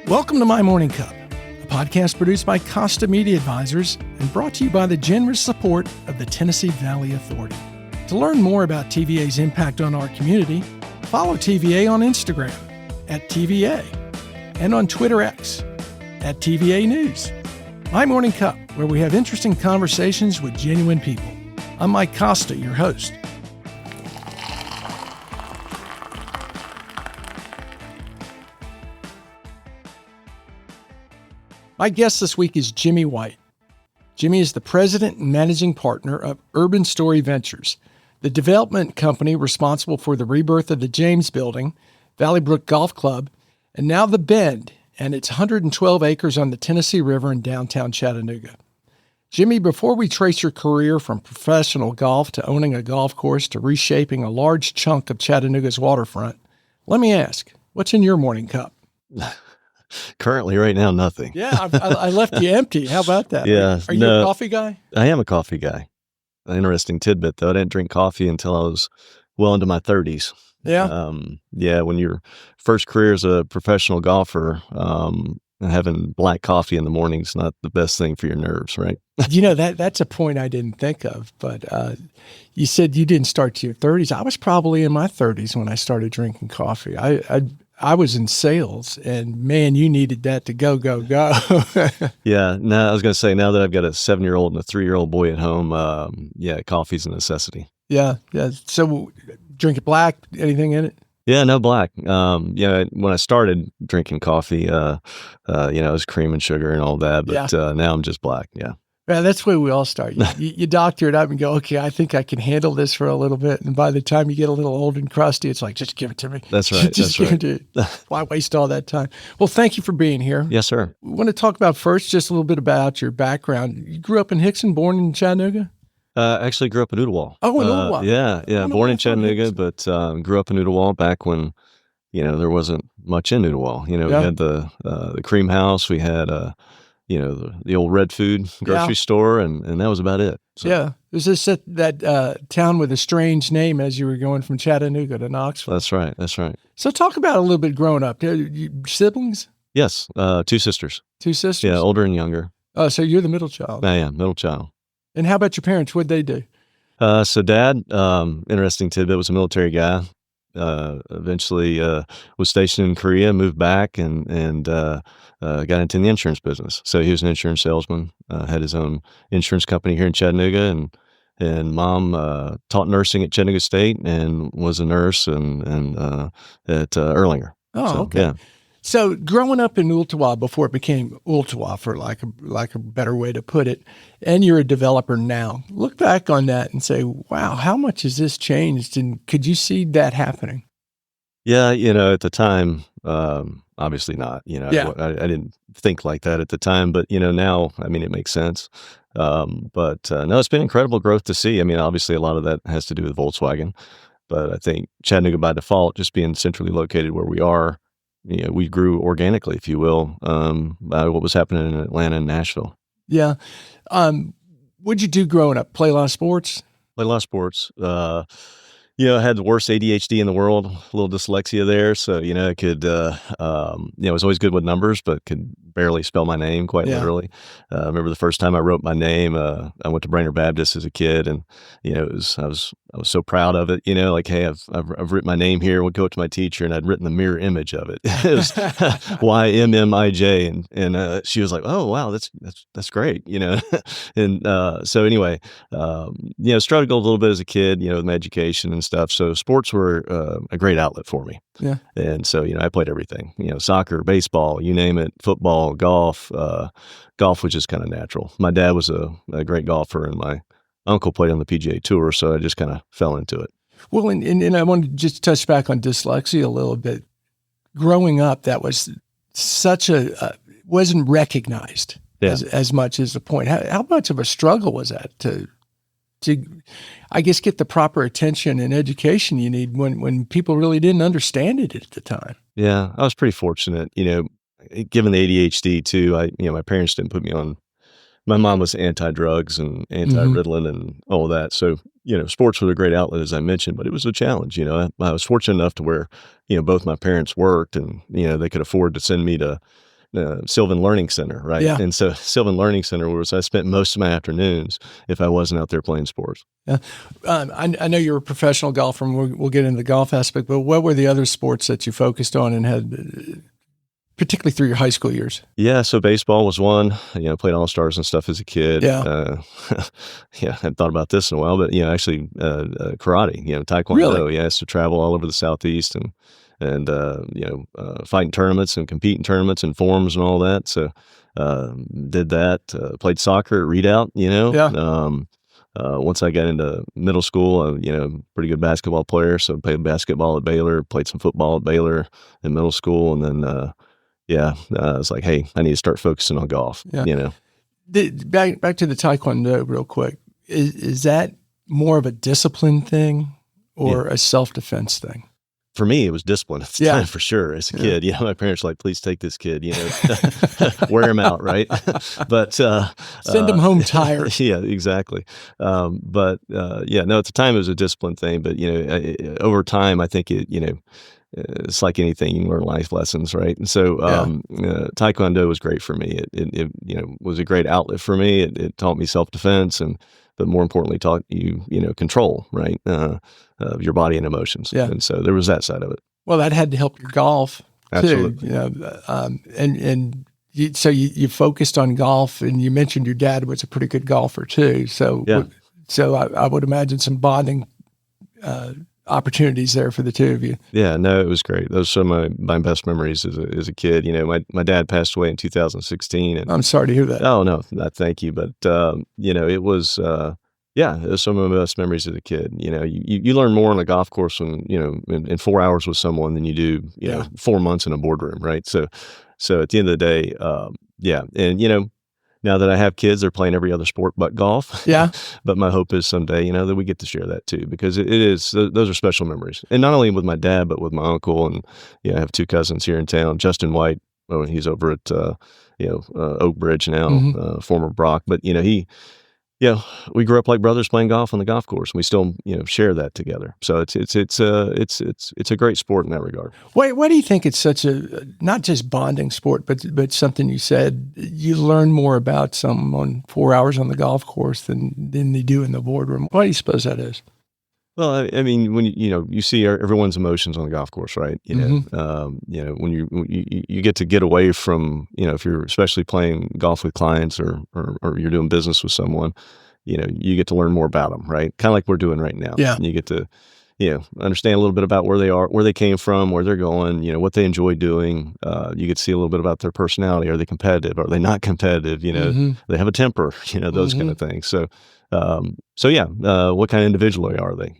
Welcome to My Morning Cup, a podcast produced by Costa Media Advisors and brought to you by the generous support of the Tennessee Valley Authority. To learn more about TVA's impact on our community, follow TVA on Instagram at TVA and on Twitter X at TVA News. My Morning Cup, where we have interesting conversations with genuine people. I'm Mike Costa, your host. My guest this week is Jimmy White. Jimmy is the president and managing partner of Urban Story Ventures, the development company responsible for the rebirth of the James Building, Valley Brook Golf Club, and now The Bend and its 112 acres on the Tennessee River in downtown Chattanooga. Jimmy, before we trace your career from professional golf to owning a golf course to reshaping a large chunk of Chattanooga's waterfront, let me ask, what's in your morning cup? Currently, right now, nothing. Yeah, I left you empty. How about that? Yeah, Are you a coffee guy? I am a coffee guy. An interesting tidbit, though. I didn't drink coffee until I was well into my 30s. Yeah? When your first career as a professional golfer, having black coffee in the morning is not the best thing for your nerves, right? You know, that's a point I didn't think of, but you said you didn't start to your 30s. I was probably in my 30s when I started drinking coffee. I was in sales, and man, you needed that to go. Yeah. No, I was going to say, now that I've got a 7-year-old and a 3-year-old boy at home, coffee's a necessity. Yeah. So drink it black, anything in it? Yeah, no black. When I started drinking coffee, it was cream and sugar and all that, but now I'm just black. Yeah. Yeah, that's the way we all start. You doctor it up and go, okay, I think I can handle this for a little bit. And by the time you get a little old and crusty, it's like, just give it to me. That's right. Just give it to me. Why waste all that time? Well, thank you for being here. Yes, sir. We want to talk about first just a little bit about your background. You grew up in Hickson, born in Chattanooga? Actually grew up in Ooltewah. Oh, in Ooltewah. Yeah. Born in Chattanooga, but grew up in Ooltewah back when, there wasn't much in Ooltewah. We had the cream house. We had the old Red Food grocery store, and that was about it. So. Yeah. It was just that town with a strange name as you were going from Chattanooga to Knoxville. That's right. So talk about a little bit growing up. Siblings? Yes. 2 sisters. 2 sisters? Yeah, older and younger. Oh, so you're the middle child. I am, middle child. And how about your parents? What'd they do? So Dad, interesting tidbit, was a military guy. Eventually was stationed in Korea, moved back, and got into the insurance business. So he was an insurance salesman, had his own insurance company here in Chattanooga, and Mom taught nursing at Chattanooga State and was a nurse and at Erlanger. Oh, so, okay. Yeah. So growing up in Ooltewah before it became Ooltewah, for like a better way to put it, and you're a developer now, look back on that and say, wow, how much has this changed? And could you see that happening? Yeah, at the time, obviously not. I didn't think like that at the time, but now, it makes sense. No, it's been incredible growth to see. Obviously a lot of that has to do with Volkswagen, but I think Chattanooga by default, just being centrally located where we are, we grew organically, if you will, by what was happening in Atlanta and Nashville. Yeah. What'd you do growing up? Play a lot of sports? Played a lot of sports. I had the worst ADHD in the world, a little dyslexia there. So, I could, I was always good with numbers, but could barely spell my name quite literally. I remember the first time I wrote my name, I went to Brainerd Baptist as a kid, and, I was so proud of it, like, hey, I've written my name here. We'll go up to my teacher, and I'd written the mirror image of it. It was YMMIJ. And she was like, oh, wow, that's great. And, so anyway, struggled a little bit as a kid, with my education and stuff. So sports were a great outlet for me. Yeah. And so, I played everything, soccer, baseball, you name it, football, golf. Golf was just kind of natural. My dad was a great golfer, and my uncle played on the PGA Tour, so I just kind of fell into it. Well, and I want to just touch back on dyslexia a little bit. Growing up, that was such wasn't recognized as much as the point. How much of a struggle was that to, I guess, get the proper attention and education you need when people really didn't understand it at the time? Yeah, I was pretty fortunate, given the ADHD too. My parents didn't put me on. My mom was anti-drugs and anti-Ritalin and all of that. So, sports was a great outlet, as I mentioned, but it was a challenge. I was fortunate enough to where, both my parents worked, and, they could afford to send me to Sylvan Learning Center, right? Yeah. And so Sylvan Learning Center was I spent most of my afternoons if I wasn't out there playing sports. Yeah. I know you're a professional golfer, and we'll get into the golf aspect, but what were the other sports that you focused on and had, particularly through your high school years? Yeah, so baseball was one. Played All-Stars and stuff as a kid. Yeah. Yeah, I hadn't thought about this in a while, but actually, karate. Taekwondo. Really? Yeah, I used to travel all over the Southeast and fight in tournaments and compete in tournaments and forums and all that. So did that. Played soccer at Readout. Yeah. Once I got into middle school, pretty good basketball player. So played basketball at Baylor, played some football at Baylor in middle school, and then. I was like, hey, I need to start focusing on golf. Yeah. Back to the Taekwondo real quick. Is that more of a discipline thing or a self-defense thing? For me, it was discipline at the time, for sure. As a kid, my parents were like, please take this kid, wear him out, right? But send him home tired. Yeah, exactly. At the time it was a discipline thing, but over time, I think it's like anything, you learn life lessons, right? And so Taekwondo was great for me. It was a great outlet for me. It taught me self-defense, but more importantly, taught you control, right, of your body and emotions. Yeah. And so there was that side of it. Well, that had to help your golf Absolutely. too. So you focused on golf, and you mentioned your dad was a pretty good golfer too. So I would imagine some bonding opportunities there for the two of you. Yeah, no, it was great. Those are some of my best memories as a kid. My dad passed away in 2016. And I'm sorry to hear that. Oh, no, thank you. But, it was, it was some of my best memories as a kid. You learn more on a golf course when, in 4 hours with someone than you do, 4 months in a boardroom, right? So at the end of the day, and, now that I have kids, they're playing every other sport but golf. Yeah. But my hope is someday, that we get to share that too, because it is, those are special memories. And not only with my dad, but with my uncle. And, I have 2 cousins here in town, Justin White. Oh, he's over at, Oak Bridge now, former Brock. But, we grew up like brothers playing golf on the golf course. And we still, share that together. So it's a great sport in that regard. Why do you think it's such a, not just bonding sport, but something you said, you learn more about someone 4 hours on the golf course than they do in the boardroom? Why do you suppose that is? Well, I mean, when you see everyone's emotions on the golf course, right? When you get away from, if you're especially playing golf with clients or you're doing business with someone, you get to learn more about them, right? Kind of like we're doing right now. Yeah. And you get to, understand a little bit about where they are, where they came from, where they're going, what they enjoy doing. You get to see a little bit about their personality. Are they competitive? Are they not competitive? They have a temper, those kind of things. So, what kind of individual are they?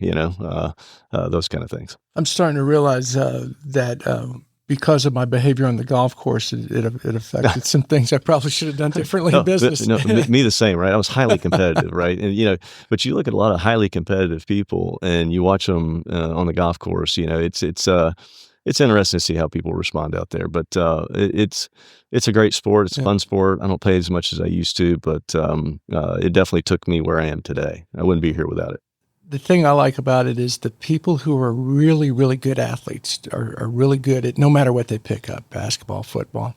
Those kind of things. I'm starting to realize that because of my behavior on the golf course, it affected some things I probably should have done differently in business. Me the same, right? I was highly competitive, right? And but you look at a lot of highly competitive people, and you watch them on the golf course. It's interesting to see how people respond out there. But it's a great sport. It's a fun sport. I don't play as much as I used to, but it definitely took me where I am today. I wouldn't be here without it. The thing I like about it is the people who are really, really good athletes are really good at no matter what they pick up, basketball, football.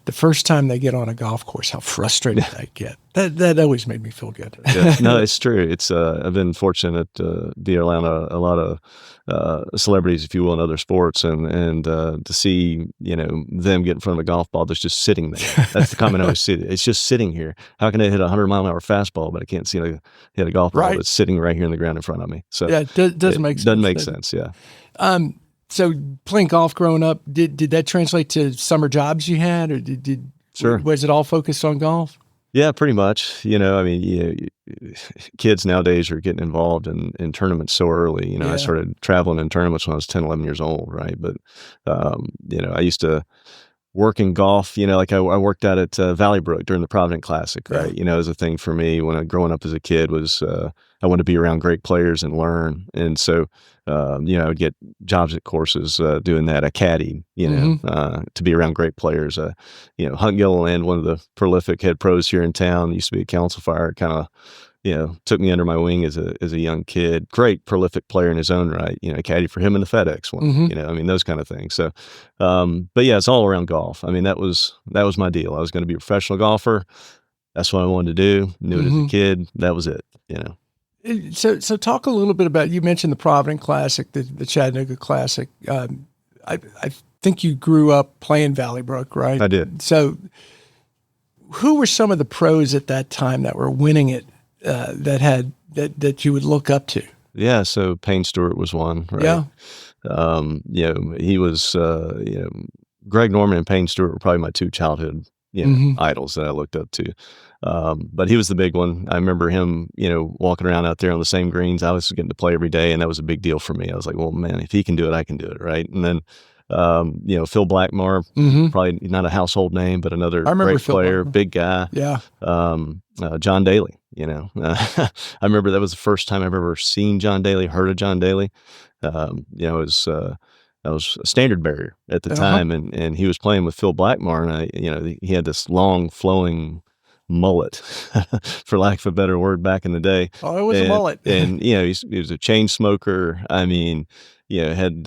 The first time they get on a golf course, how frustrated they get. That always made me feel good. Yeah. No, it's true. It's I've been fortunate to be around a lot of celebrities, if you will, in other sports, and to see them get in front of a golf ball that's just sitting there. That's the comment I always see. It's just sitting here. How can I hit a 100-mile-an-hour fastball, but I can't see hit a golf ball that's sitting right here in the ground in front of me? So yeah, it doesn't make sense. Doesn't make sense. Yeah. So playing golf growing up, did that translate to summer jobs you had, or Sure. was it all focused on golf? Yeah, pretty much. Kids nowadays are getting involved in tournaments so early. I started traveling in tournaments when I was 10, 11 years old, right? But, I used to work in golf, like I worked out at Valley Brook during the Provident Classic, right? It was a thing for me when growing up as a kid was I wanted to be around great players and learn. And so, I would get jobs at courses doing that. I caddied, to be around great players. Hunt Gilliland, one of the prolific head pros here in town, used to be a council fire, kind of took me under my wing as a young kid. Great, prolific player in his own right. Caddy for him in the FedEx one. Mm-hmm. I mean, those kind of things. So, but yeah, it's all around golf. I mean, that was my deal. I was going to be a professional golfer. That's what I wanted to do. Knew it as a Mm-hmm. kid. That was it. So talk a little bit about, you mentioned the Providence Classic, the Chattanooga Classic. I think you grew up playing Valley Brook, right? I did. So who were some of the pros at that time that were winning it, that you would look up to? Yeah. So Payne Stewart was one, right? Yeah. He was, Greg Norman and Payne Stewart were probably my two childhood, Mm-hmm. idols that I looked up to. But he was the big one. I remember him, walking around out there on the same greens. I was getting to play every day, and that was a big deal for me. I was like, well, man, if he can do it, I can do it, right? And then, Phil Blackmore, Mm-hmm. probably not a household name, but another I remember great Phil player, Blackmore. big guy. Yeah. John Daly, I remember that was the first time I've ever seen John Daly, heard of John Daly. It was I was a standard bearer at the Uh-huh. time, and he was playing with Phil Blackmore, and he had this long flowing mullet, for lack of a better word, back in the day. Oh, it was a mullet. And he was a chain smoker. I mean, had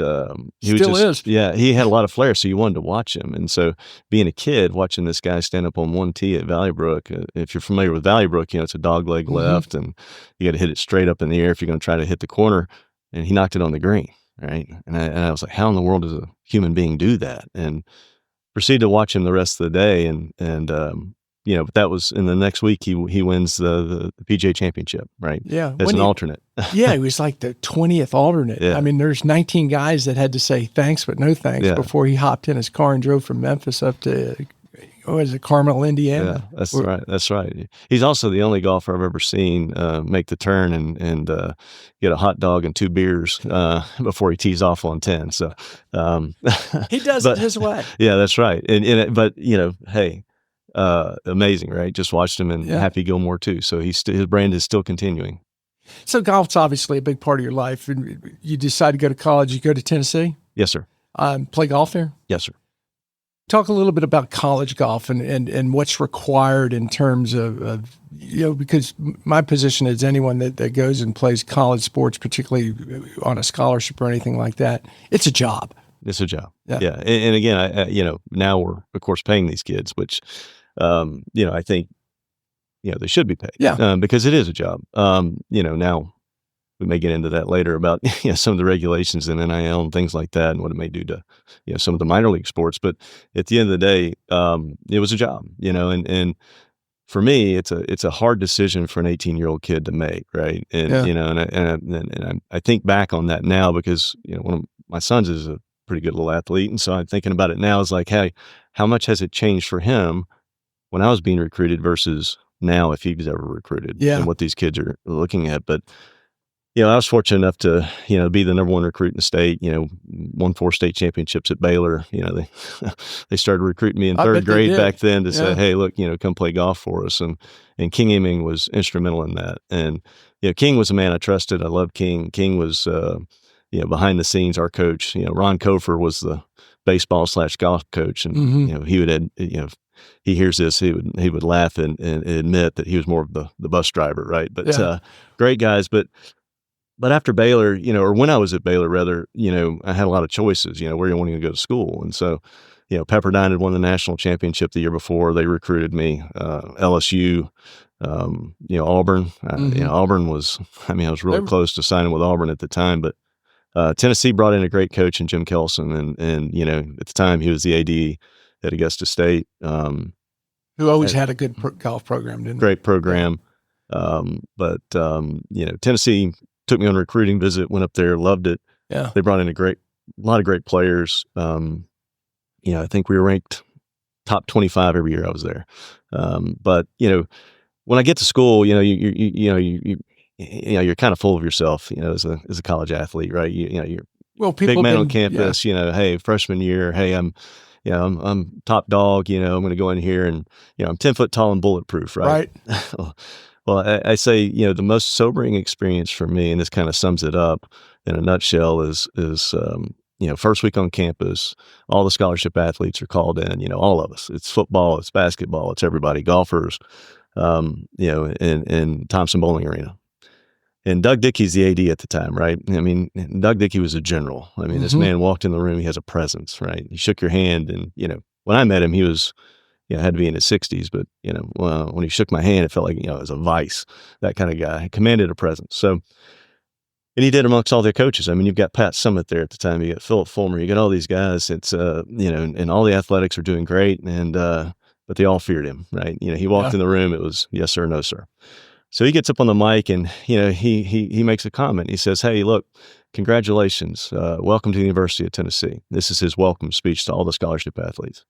he was Still just is. he had a lot of flair, so you wanted to watch him. And so being a kid, watching this guy stand up on one tee at Valley Brook, if you're familiar with Valley Brook, it's a dog leg Mhm. left, and you got to hit it straight up in the air if you're going to try to hit the corner. And he knocked it on the green, right? And I was like, how in the world does a human being do that? And proceeded to watch him the rest of the day, but that was in the next week he wins the PGA Championship, right? Yeah. As an alternate. Yeah, he was like the 20th alternate. Yeah. I mean, there's 19 guys that had to say thanks but no thanks Yeah. before he hopped in his car and drove from Memphis up to, Carmel, Indiana? Yeah, that's right. That's right. He's also the only golfer I've ever seen make the turn and get a hot dog and 2 beers before he tees off on 10. So He does but- it his way. Yeah, that's right. But hey, amazing, right? Just watched him in Yeah. Happy Gilmore too. So his brand is still continuing. So golf's obviously a big part of your life. And you decide to go to college. You go to Tennessee, Yes, sir. play golf there. Yes, sir. Talk a little bit about college golf and what's required in terms of because my position is anyone that goes and plays college sports, particularly on a scholarship or anything like that, it's a job. It's a job. Yeah. Yeah. And again, I now we're of course paying these kids, which, I think, they should be paid. Yeah. Because it is a job. Now we may get into that later about some of the regulations in NIL and things like that and what it may do to, some of the minor league sports. But at the end of the day, it was a job, and for me, it's a hard decision for an 18-year-old kid to make. Right. And, Yeah. I think back on that now because, one of my sons is a pretty good little athlete. And so I'm thinking about it now is like, hey, how much has it changed for him when I was being recruited versus now if he was ever recruited Yeah. and what these kids are looking at. But, I was fortunate enough to, be the number one recruit in the state, won 4 state championships at Baylor. They started recruiting me in I bet third they grade did. back then to say, Yeah. hey, look, come play golf for us. And King Eming was instrumental in that. And, King was a man I trusted. I loved King. King was, behind the scenes, our coach. Ron Kofer was the baseball/golf coach. And, Mhm. he would, if he hears this, he would laugh and admit that he was more of the bus driver. Right. But, Yeah. great guys. But after Baylor, or when I was at Baylor, rather, I had a lot of choices, where you wanted to go to school. And so, Pepperdine had won the national championship the year before. They recruited me. LSU, Auburn. Mhm. Auburn was, I was really They were- close to signing with Auburn at the time. But Tennessee brought in a great coach in Jim Kelson. And at the time, he was the AD at Augusta State. Who always had a good golf program, didn't Great program. But Tennessee took me on a recruiting visit, went up there, loved it. they? Yeah. They brought in a lot of great players. I think we were ranked top 25 every year I was there. But when I get to school, you're kind of full of yourself, as a college athlete, right? You're Well, people big man have on been- campus. Hey, freshman year, hey, I'm top dog. I'm going to go in here and I'm 10 foot tall and bulletproof, right? Right. Well, I say, the most sobering experience for me, and this kind of sums it up in a nutshell, is first week on campus, all the scholarship athletes are called in, all of us. It's football, it's basketball, it's everybody, golfers. in Thompson Bowling Arena. And Doug Dickey's the AD at the time, right? I mean, Doug Dickey was a general. I mean, this man walked in the room, he has a presence, right? He shook your hand, and, when I met him, he was, had to be in his 60s, but, when he shook my hand, it felt like, it was a vice, that kind of guy. He commanded a presence. So, and he did amongst all their coaches. I mean, you've got Pat Summitt there at the time. You got Philip Fulmer. You got all these guys. It's, and all the athletics are doing great. And, but they all feared him, right? He walked in the room. It was yes, sir, no, sir. So he gets up on the mic and, he makes a comment. He says, "Hey, look, congratulations. Welcome to the University of Tennessee." This is his welcome speech to all the scholarship athletes.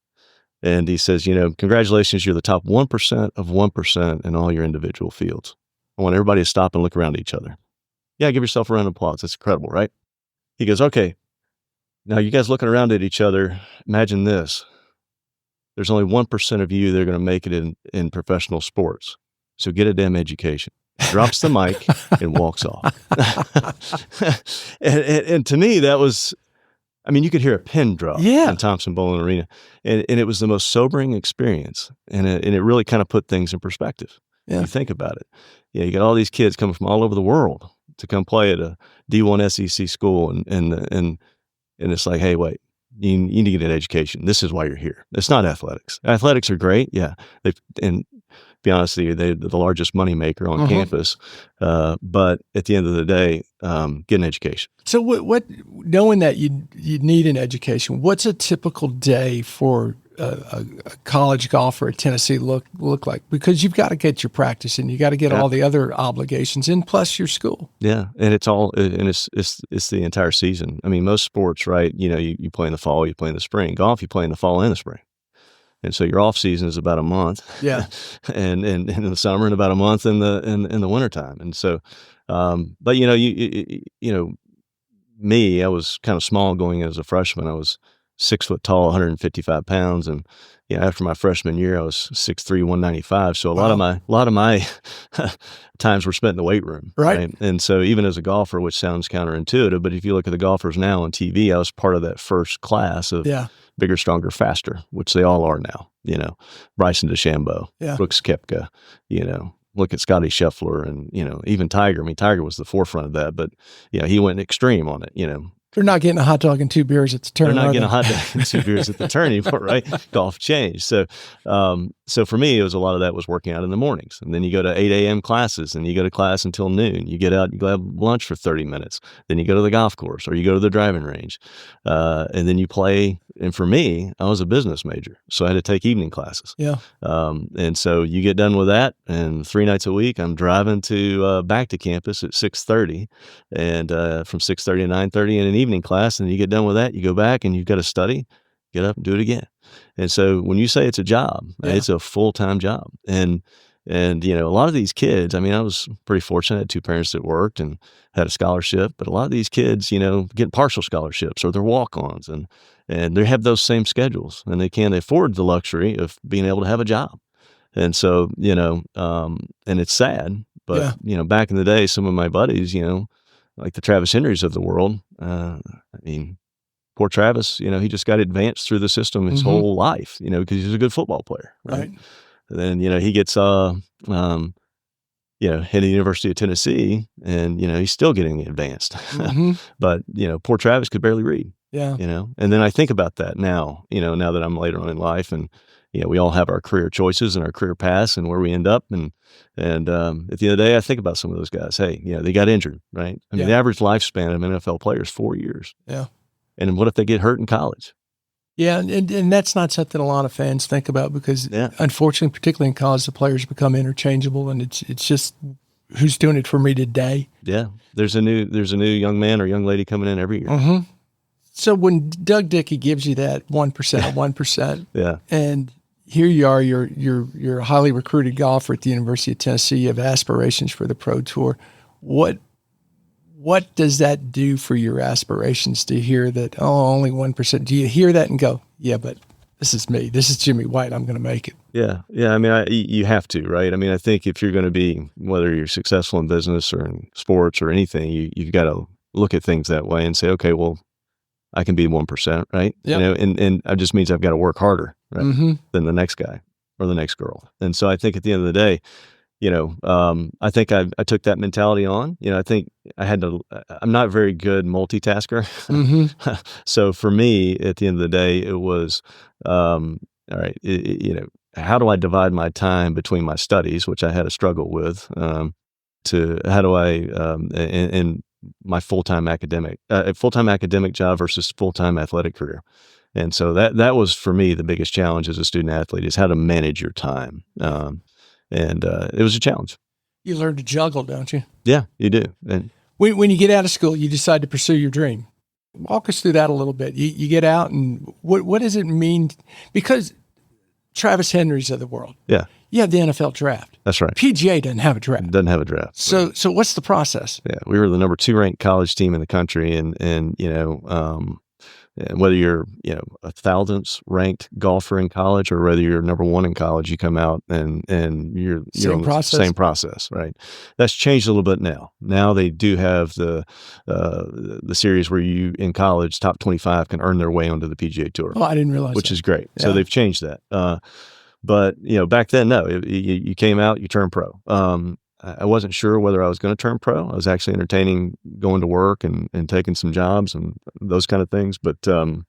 And he says, "Congratulations. You're the top 1% of 1% in all your individual fields. I want everybody to stop and look around at each other. Yeah, give yourself a round of applause. That's incredible, right?" He goes, "Okay, now you guys looking around at each other, imagine this. There's only 1% of you that are going to make it in professional sports. So get a damn education." Drops the mic and walks off. and to me, that was, I mean, you could hear a pin drop in Thompson Bowling Arena. And it was the most sobering experience. And it really kind of put things in perspective. Yeah. You think about it. You got all these kids coming from all over the world to come play at a D1 SEC school, and it's like, hey, wait, you need to get an education. This is why you're here. It's not athletics. Athletics are great, yeah. And to be honest with you, they're the largest moneymaker on campus. But at the end of the day, get an education. So what knowing that you need an education, what's a typical day for a college golfer at Tennessee look like? Because you've got to get your practice and you got to get all the other obligations in, plus your school. Yeah, and it's the entire season. I mean, most sports, right? You play in the fall, you play in the spring. Golf, you play in the fall and the spring. And so your off season is about a month. Yeah. and in the summer, and about a month in the wintertime. And so, but me, I was kind of small going in as a freshman. I was 6 foot tall, 155 pounds. And, after my freshman year, I was 6'3", 195. So a lot of my times were spent in the weight room. Right. And so even as a golfer, which sounds counterintuitive, but if you look at the golfers now on TV, I was part of that first class of bigger, stronger, faster, which they all are now. Bryson DeChambeau, Brooks Koepka, look at Scotty Scheffler, and, even Tiger. I mean, Tiger was the forefront of that, but, he went extreme on it, They're not getting a hot dog and 2 beers at the turn. They're not getting a hot dog and 2 beers at the turn anymore, right? Golf changed. So, so for me, it was a lot of that was working out in the mornings. And then you go to 8 a.m. classes, and you go to class until noon. You get out, you go have lunch for 30 minutes. Then you go to the golf course, or you go to the driving range. And then you play. And for me, I was a business major, so I had to take evening classes. Yeah. And so you get done with that, and 3 nights a week, I'm driving back to campus at 6:30, and from 6:30 to 9:30 in an evening class. And you get done with that, you go back, and you've got to study, get up and do it again. And so when you say it's a job, it's a full-time job. And a lot of these kids, I mean, I was pretty fortunate. I had 2 parents that worked and had a scholarship, but a lot of these kids, get partial scholarships, or they're walk-ons, and they have those same schedules, and they can't afford the luxury of being able to have a job. And so, and it's sad, but, back in the day, some of my buddies, like the Travis Henrys of the world, I mean, poor Travis, he just got advanced through the system his whole life, because he's a good football player. Right. And then, he gets, head of the University of Tennessee, and, he's still getting advanced. But, poor Travis could barely read. Yeah. And then I think about that now, now that I'm later on in life, and, we all have our career choices and our career paths and where we end up. And at the end of the day, I think about some of those guys. Hey, they got injured, right? I mean, the average lifespan of an NFL player is 4 years. Yeah. And what if they get hurt in college? Yeah, and that's not something a lot of fans think about, because unfortunately, particularly in college, the players become interchangeable, and it's just who's doing it for me today. Yeah, there's a new young man or young lady coming in every year. So when Doug Dickey gives you that 1% of 1%, and here you are, you're a highly recruited golfer at the University of Tennessee. You have aspirations for the Pro Tour. What does that do for your aspirations to hear that, only 1%? Do you hear that and go, yeah, but this is me. This is Jimmy White. I'm going to make it. Yeah. Yeah. I mean, you have to, right? I mean, I think if you're going to be, whether you're successful in business or in sports or anything, you've got to look at things that way and say, okay, well, I can be 1%, right? Yep. And it just means I've got to work harder, right, than the next guy. or the next girl. And so I think at the end of the day, I think I took that mentality on. I think I'm not a very good multitasker. So for me, at the end of the day, it was, all right, how do I divide my time between my studies, which I had a struggle with, to how do I, and my full-time academic job versus full-time athletic career. And so that was for me the biggest challenge as a student athlete is how to manage your time. And it was a challenge. You learn to juggle, don't you? Yeah, you do. And when you get out of school, you decide to pursue your dream. Walk us through that a little bit. You get out, and what does it mean? Because Travis Henry's of the world. Yeah. You have the NFL draft. That's right. PGA doesn't have a draft. It doesn't have a draft. So what's the process? Yeah, we were the number 2 ranked college team in the country, and whether you're, a thousandth ranked golfer in college or whether you're number 1 in college, you come out and you're on the same process, right? That's changed a little bit now. Now they do have the series where you in college top 25 can earn their way onto the PGA Tour. Oh, I didn't realize which that. is great. Yeah. So they've changed that. But back then, no, you came out, you turned pro. I wasn't sure whether I was going to turn pro. I was actually entertaining going to work and taking some jobs and those kind of things. But, I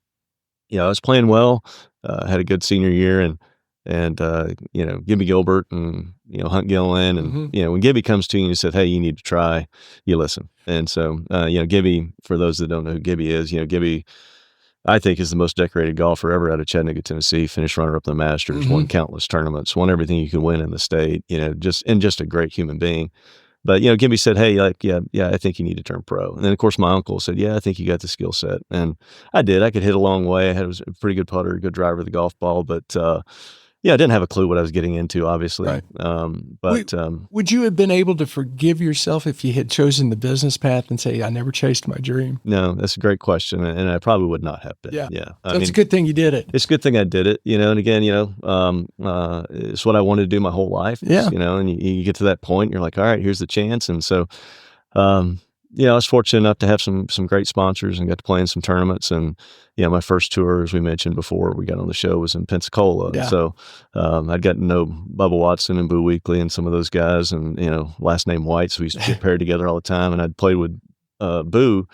was playing well, had a good senior year and Gibby Gilbert and, Hunt Gilliland. And, when Gibby comes to you and he said, hey, you need to try, you listen. And so, Gibby, for those that don't know who Gibby is, Gibby, I think is the most decorated golfer ever out of Chattanooga, Tennessee, finished runner-up in the Masters, won countless tournaments, won everything you could win in the state, just a great human being. But, Gibby said, hey, yeah, I think you need to turn pro. And then, of course, my uncle said, yeah, I think you got the skill set. And I did. I could hit a long way. I was a pretty good putter, a good driver of the golf ball. But, I didn't have a clue what I was getting into, obviously. Right. Would you have been able to forgive yourself if you had chosen the business path and say, I never chased my dream? No, that's a great question. And I probably would not have been. Yeah. So it's a good thing you did it. It's a good thing I did it, and again, it's what I wanted to do my whole life. Yeah. And you get to that point, and you're like, all right, here's the chance. And so, I was fortunate enough to have some great sponsors and got to play in some tournaments. And, my first tour, as we mentioned before we got on the show, was in Pensacola. Yeah. And so I'd gotten to know Bubba Watson and Boo Weekley and some of those guys and, last name White. So we used to get paired together all the time. And I'd played with Boo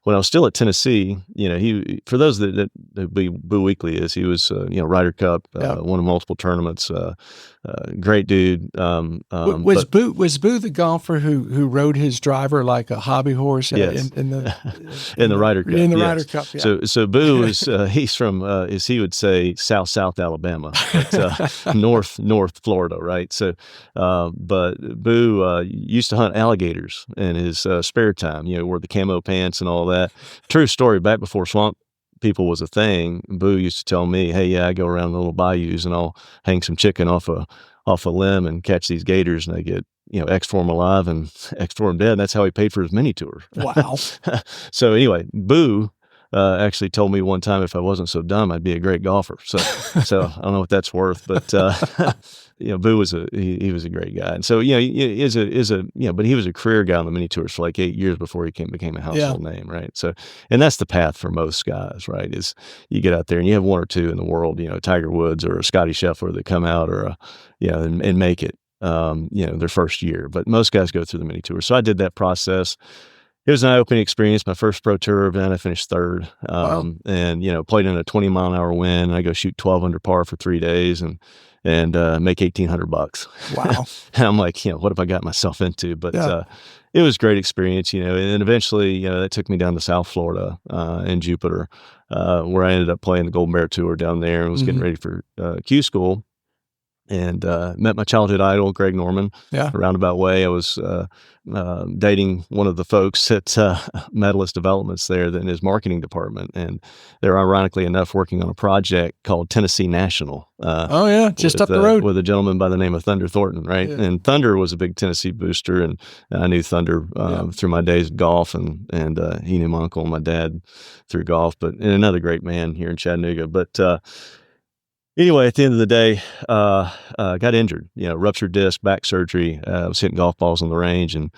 when I was still at Tennessee. He, for those that Boo Weekley is, he was, Ryder Cup, won multiple tournaments, great dude. Was Boo the golfer who rode his driver like a hobby horse? Yes. in the Ryder Cup. In the Ryder Cup, yeah. So Boo is, he's from, as he would say, South Alabama, but, North Florida, right? So, but Boo used to hunt alligators in his spare time, wore the camo pants and all that. True story, back before swamp people was a thing, Boo used to tell me, hey, I go around the little bayous and I'll hang some chicken off a limb and catch these gators, and I get, X for them alive and X for them dead. And that's how he paid for his mini tour. Wow. So anyway, Boo actually told me one time if I wasn't so dumb, I'd be a great golfer. So I don't know what that's worth, but Boo was he was a great guy, and so but he was a career guy on the mini tours for like 8 years before he became a household name, right? So, and that's the path for most guys, right? Is you get out there and you have one or two in the world, Tiger Woods or a Scotty Scheffler that come out or and make it, their first year, but most guys go through the mini tours. So I did that process. It was an eye-opening experience. My first pro tour event, I finished third, Wow. and played in a 20-mile-an-hour wind. And I go shoot 12 under par for 3 days, and make $1,800. Wow. And I'm like, what have I got myself into? But it was a great experience, and eventually, that took me down to South Florida in Jupiter, where I ended up playing the Golden Bear Tour down there and was getting ready for Q School. And met my childhood idol, Greg Norman. Yeah. A roundabout way. I was dating one of the folks at Medalist Developments there in his marketing department. And they're ironically enough working on a project called Tennessee National. Just up the road. With a gentleman by the name of Thunder Thornton, right? Yeah. And Thunder was a big Tennessee booster. And I knew Thunder through my days of golf. And he knew my uncle and my dad through golf. And another great man here in Chattanooga. But Anyway, at the end of the day, got injured. Ruptured disc, back surgery. I was hitting golf balls on the range, and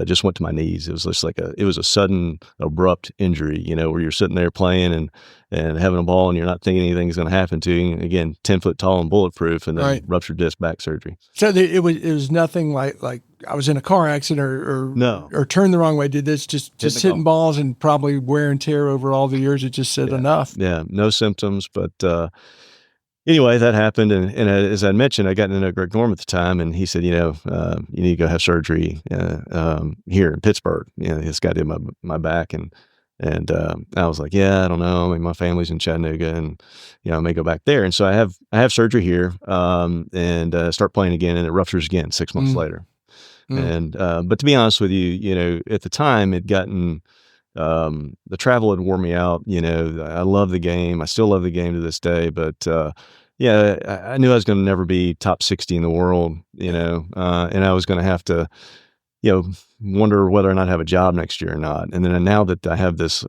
just went to my knees. It was just it was a sudden, abrupt injury. Where you're sitting there playing and having a ball, and you're not thinking anything's going to happen to you. And again, 10 foot tall and bulletproof, and then Right. ruptured disc, back surgery. So it was nothing like I was in a car accident No. or turned the wrong way. Did this just hitting golf. balls and probably wear and tear over all the years? It just said enough. Yeah, no symptoms, but anyway, that happened, and as I mentioned, I got to know Greg Norm at the time, and he said, you need to go have surgery here in Pittsburgh. This guy did my back, and I was like, yeah, I don't know. I mean, my family's in Chattanooga, and I may go back there. And so I have surgery here, and start playing again, and it ruptures again 6 months later. And but to be honest with you, at the time it'd gotten. The travel had worn me out. I love the game. I still love the game to this day, but, I knew I was going to never be top 60 in the world, and I was going to have to, wonder whether or not have a job next year or not. And then now that I have this,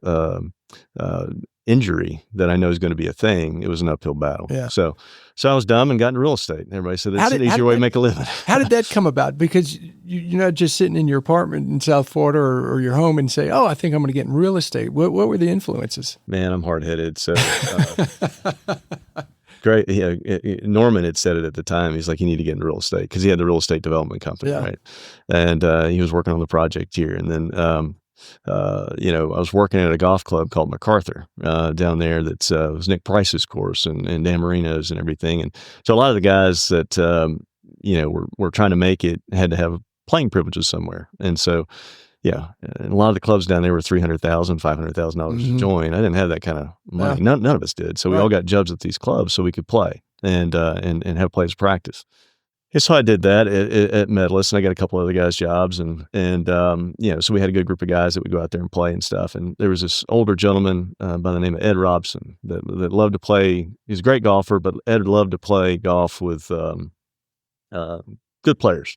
injury that I know is going to be a thing, it was an uphill battle. Yeah. So I was dumb and got into real estate. Everybody said it's an easier way to make a living. How did that come about? Because you're not just sitting in your apartment in South Florida or your home and say, oh, I think I'm going to get in real estate. What were the influences? Man, I'm hard-headed. So great. Norman had said it at the time. He's like, you need to get into real estate, because he had the real estate development company, right? And he was working on the project here. And then I was working at a golf club called MacArthur down there. That's was Nick Price's course and Dan Marino's and everything. And so a lot of the guys that were trying to make it had to have playing privileges somewhere. And so and a lot of the clubs down there were $300,000, $500,000 to join. I didn't have that kind of money. None of us did. So we all got jobs at these clubs so we could play and have players practice. And so I did that at Medalist, and I got a couple other guys' jobs, and so we had a good group of guys that would go out there and play and stuff. And there was this older gentleman by the name of Ed Robson that loved to play. He's a great golfer, but Ed loved to play golf with good players.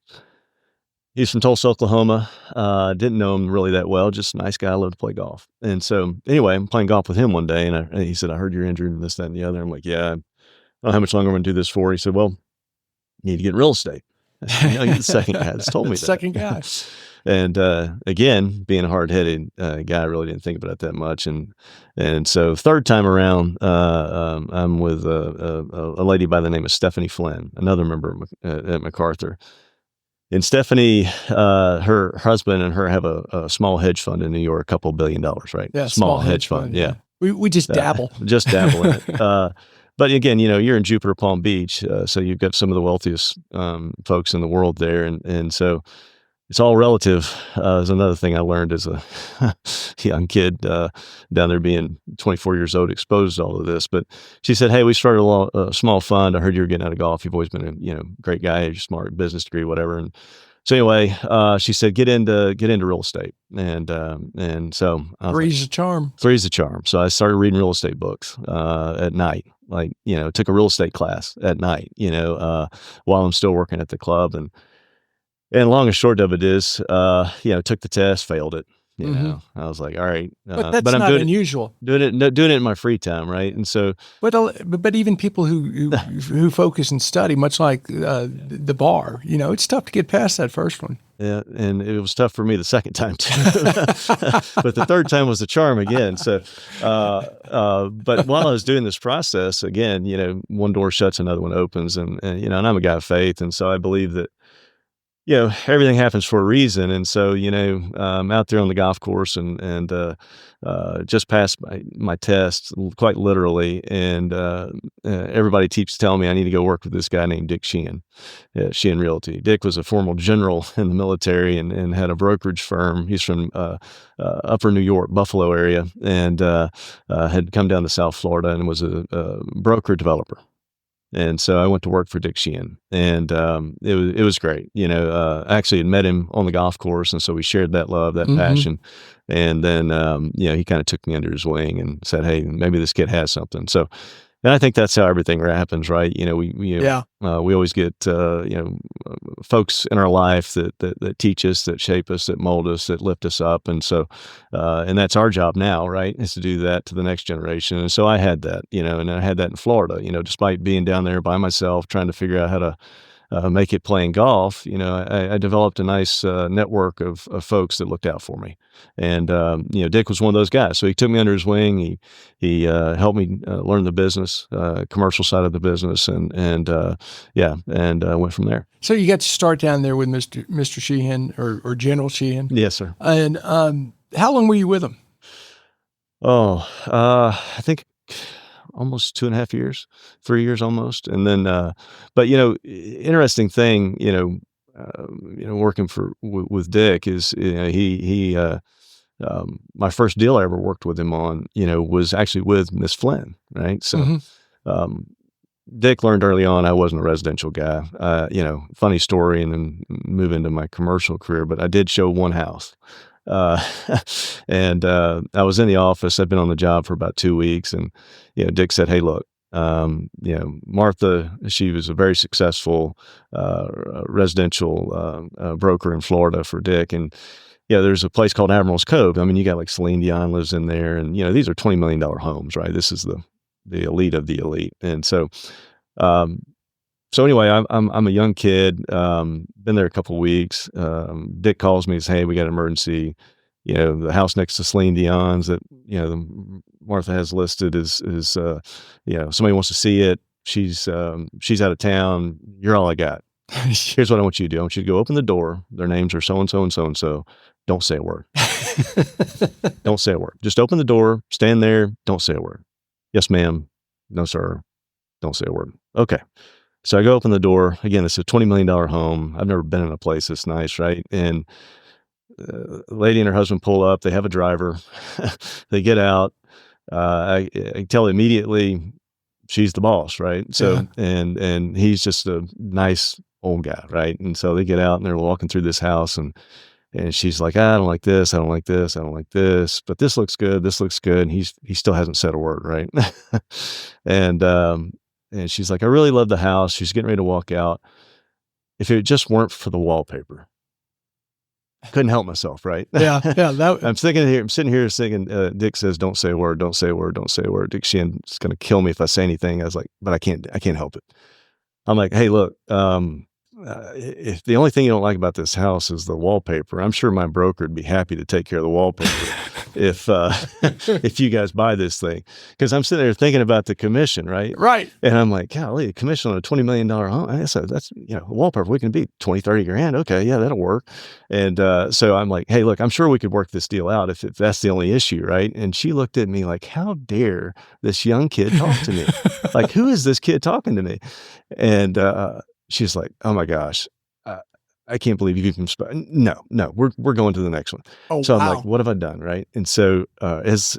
He's from Tulsa, Oklahoma. Didn't know him really that well. Just a nice guy. Loved to play golf. And so anyway, I'm playing golf with him one day, and he said, I heard you're injured and this, that, and the other. I'm like, yeah, I don't know how much longer I'm going to do this for. He said, well, you need to get in real estate. You're the second guy that's told me that. Second guy. And again, being a hard-headed guy, I really didn't think about it that much. And so third time around, I'm with a lady by the name of Stephanie Flynn, another member at MacArthur. And Stephanie, her husband and her have a small hedge fund in New York, a couple $1 billion, right? Yeah, small hedge fund. Yeah. We just dabble. Just dabble in it. But again, you're in Jupiter, Palm Beach, so you've got some of the wealthiest folks in the world there, and so it's all relative. Is another thing I learned as a young kid down there, being 24 years old, exposed to all of this. But she said, "Hey, we started a small fund. I heard you were getting out of golf. You've always been a great guy. You're smart, business degree, whatever." And so anyway, she said, "Get into real estate," and so Three's a charm. Three's a charm. So I started reading real estate books at night. Took a real estate class at night. While I'm still working at the club, and long and short of it is, took the test, failed it. I was like, all right, but that's I'm not doing unusual. Doing it in my free time, right? And so, but even people who focus and study, much like the bar, it's tough to get past that first one. Yeah, and it was tough for me the second time too, but the third time was the charm again. So, but while I was doing this process, again, one door shuts, another one opens, and I'm a guy of faith, and so I believe that everything happens for a reason. And so, I'm out there on the golf course and just passed my test, quite literally. And everybody keeps telling me I need to go work with this guy named Dick Sheehan, Sheehan Realty. Dick was a former general in the military and had a brokerage firm. He's from upper New York, Buffalo area, and had come down to South Florida and was a broker developer. And so I went to work for Dick Sheehan, and it was great. I actually had met him on the golf course, and so we shared that love, that passion. And then he kind of took me under his wing and said, "Hey, maybe this kid has something." So And I think that's how everything happens, right? Yeah. We always get folks in our life that teach us, that shape us, that mold us, that lift us up, and so and that's our job now, right? Is to do that to the next generation. And so I had that, and I had that in Florida. Despite being down there by myself, trying to figure out how to make it playing golf, I developed a nice network of folks that looked out for me. And, Dick was one of those guys. So he took me under his wing. He helped me learn the business, commercial side of the business, and went from there. So you got to start down there with Mr. Sheehan or General Sheehan. Yes, sir. And how long were you with him? Oh, I think almost 2.5 years, 3 years almost. And then, but interesting thing, working with Dick is, he my first deal I ever worked with him on, was actually with Miss Flynn, right? So, um, Dick learned early on I wasn't a residential guy. Funny story, and then move into my commercial career, but I did show one house. Uh, and I was in the office. I'd been on the job for about 2 weeks, and Dick said, "Hey, look, Martha, she was a very successful residential broker in Florida for Dick, and there's a place called Admiral's Cove. I mean, you got like Celine Dion lives in there, and these are $20 million homes, right? This is the elite of the elite, and so." Um, so anyway, I'm a young kid, been there a couple of weeks. Dick calls me and says, "Hey, we got an emergency. The house next to Celine Dion's that, Martha has listed is somebody wants to see it. She's out of town. You're all I got. Here's what I want you to do. I want you to go open the door. Their names are so-and-so and so-and-so. Don't say a word. Don't say a word. Just open the door, stand there. Don't say a word. Yes, ma'am. No, sir. Don't say a word. Okay." So I go open the door. Again, it's a $20 million home. I've never been in a place this nice, right? And a lady and her husband pull up. They have a driver. They get out. I tell immediately she's the boss, right? So, and he's just a nice old guy, right? And so they get out and they're walking through this house, and she's like, "I don't like this. I don't like this. I don't like this. But this looks good. This looks good." And he still hasn't said a word, right? And she's like, "I really love the house." She's getting ready to walk out. If it just weren't for the wallpaper, couldn't help myself, right? Yeah. I'm sitting here thinking, Dick says, "Don't say a word, don't say a word, don't say a word." Dick Sheehan's going to kill me if I say anything. I was like, but I can't help it. I'm like, "Hey, look, if the only thing you don't like about this house is the wallpaper, I'm sure my broker would be happy to take care of the wallpaper if you guys buy this thing." Because I'm sitting there thinking about the commission, right? Right. And I'm like, "Golly, commission on a $20 million home. That's wallpaper. We can be 20, 30 grand. Okay, yeah, that'll work." And so I'm like, "Hey, look, I'm sure we could work this deal out if that's the only issue, right?" And she looked at me like, "How dare this young kid talk to me? Like, who is this kid talking to me?" And she's like, "Oh my gosh, I can't believe you can no, we're going to the next one." Oh, So I'm wow. like, "What have I done?" Right. And so as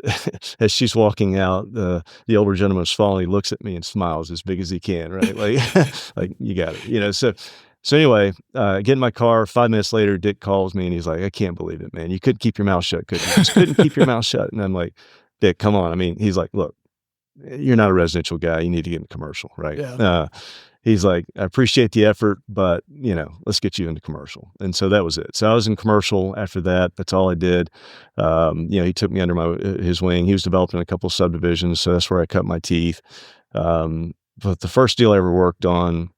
as she's walking out, the older gentleman's falling, he looks at me and smiles as big as he can, right? Like, like, "You got it." So anyway, get in my car. 5 minutes later, Dick calls me and he's like, "I can't believe it, man. You couldn't keep your mouth shut, could you? Just couldn't keep your mouth shut." And I'm like, "Dick, come on." I mean, he's like, "Look, you're not a residential guy. You need to get in commercial, right?" Yeah. He's like, "I appreciate the effort, but let's get you into commercial." And so that was it. So I was in commercial after that. That's all I did. He took me under his wing. He was developing a couple of subdivisions, so that's where I cut my teeth. But the first deal I ever worked on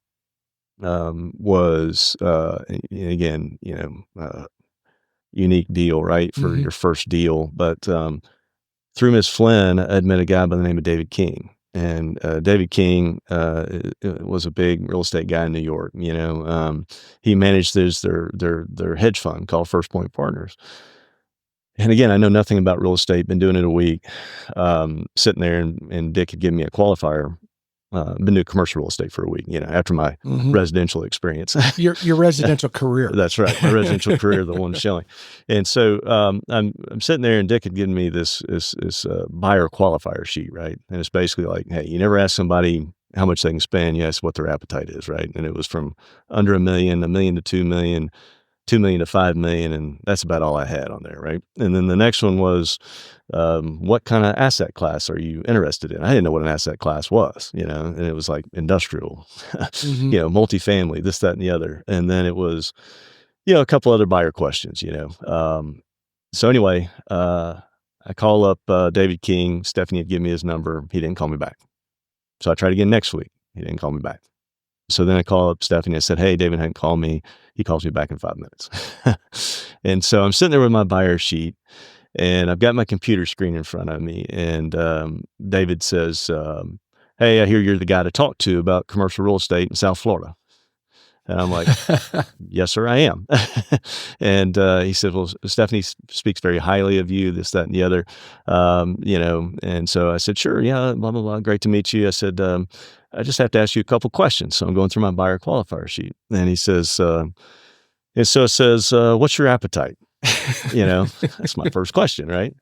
was again, unique deal, right, for your first deal. But through Miss Flynn, I'd met a guy by the name of David King. And David King was a big real estate guy in New York. He managed their hedge fund called First Point Partners. And again, I know nothing about real estate. Been doing it a week, sitting there, and Dick had given me a qualifier. Been doing commercial real estate for a week, after my residential experience. Your residential career. That's right. My residential career, the one showing. And so I'm sitting there, and Dick had given me this buyer qualifier sheet, right? And it's basically like, hey, you never ask somebody how much they can spend. You ask what their appetite is, right? And it was from under $1 million to $2 million. $2 million to $5 million, and that's about all I had on there, right? And then the next one was, what kind of asset class are you interested in? I didn't know what an asset class was, and it was like industrial, Mm-hmm. multifamily, this, that, and the other. And then it was, a couple other buyer questions, So anyway, I call up David King. Stephanie had given me his number. He didn't call me back. So I tried again next week. He didn't call me back. So then I called up Stephanie. I said, hey, David hadn't called me. He calls me back in 5 minutes. And so I'm sitting there with my buyer sheet, and I've got my computer screen in front of me. And David says, hey, I hear you're the guy to talk to about commercial real estate in South Florida. And I'm like, yes, sir, I am. And he said, well, Stephanie speaks very highly of you, this, that, and the other. And so I said, sure, yeah, blah, blah, blah. Great to meet you. I said, I just have to ask you a couple questions. So I'm going through my buyer qualifier sheet. And he says, and so it says, what's your appetite? That's my first question, right?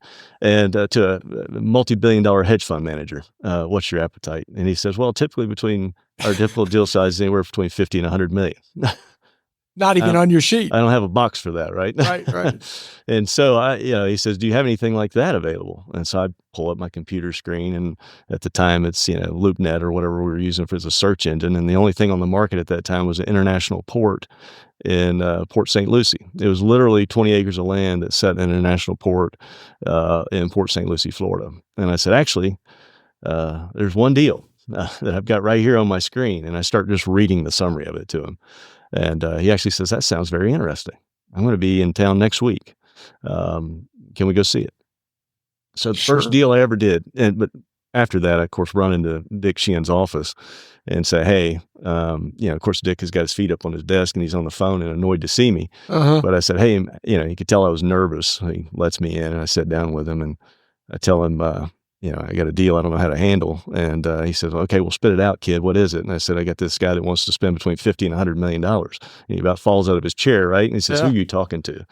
And to a multi-billion-dollar hedge fund manager, what's your appetite? And he says, well, typically between our typical deal size is anywhere between 50 and 100 million. Not even on your sheet. I don't have a box for that, right? Right. And so he says, do you have anything like that available? And so I pull up my computer screen, and at the time it's, LoopNet or whatever we were using for as a search engine. And the only thing on the market at that time was an international port in Port St. Lucie. It was literally 20 acres of land that sat in an international port in Port St. Lucie, Florida. And I said, actually, there's one deal that I've got right here on my screen. And I start just reading the summary of it to him. And he actually says, that sounds very interesting. I'm going to be in town next week. Can we go see it? So the first deal I ever did, but after that, I, of course, run into Dick Sheehan's office and say, hey, of course, Dick has got his feet up on his desk and he's on the phone and annoyed to see me. Uh-huh. But I said, hey, he could tell I was nervous. He lets me in, and I sat down with him and I tell him, I got a deal I don't know how to handle. And he says, okay, well, spit it out, kid. What is it? And I said, I got this guy that wants to spend between $50 and $100 million. And he about falls out of his chair, right? And he says, who are you talking to?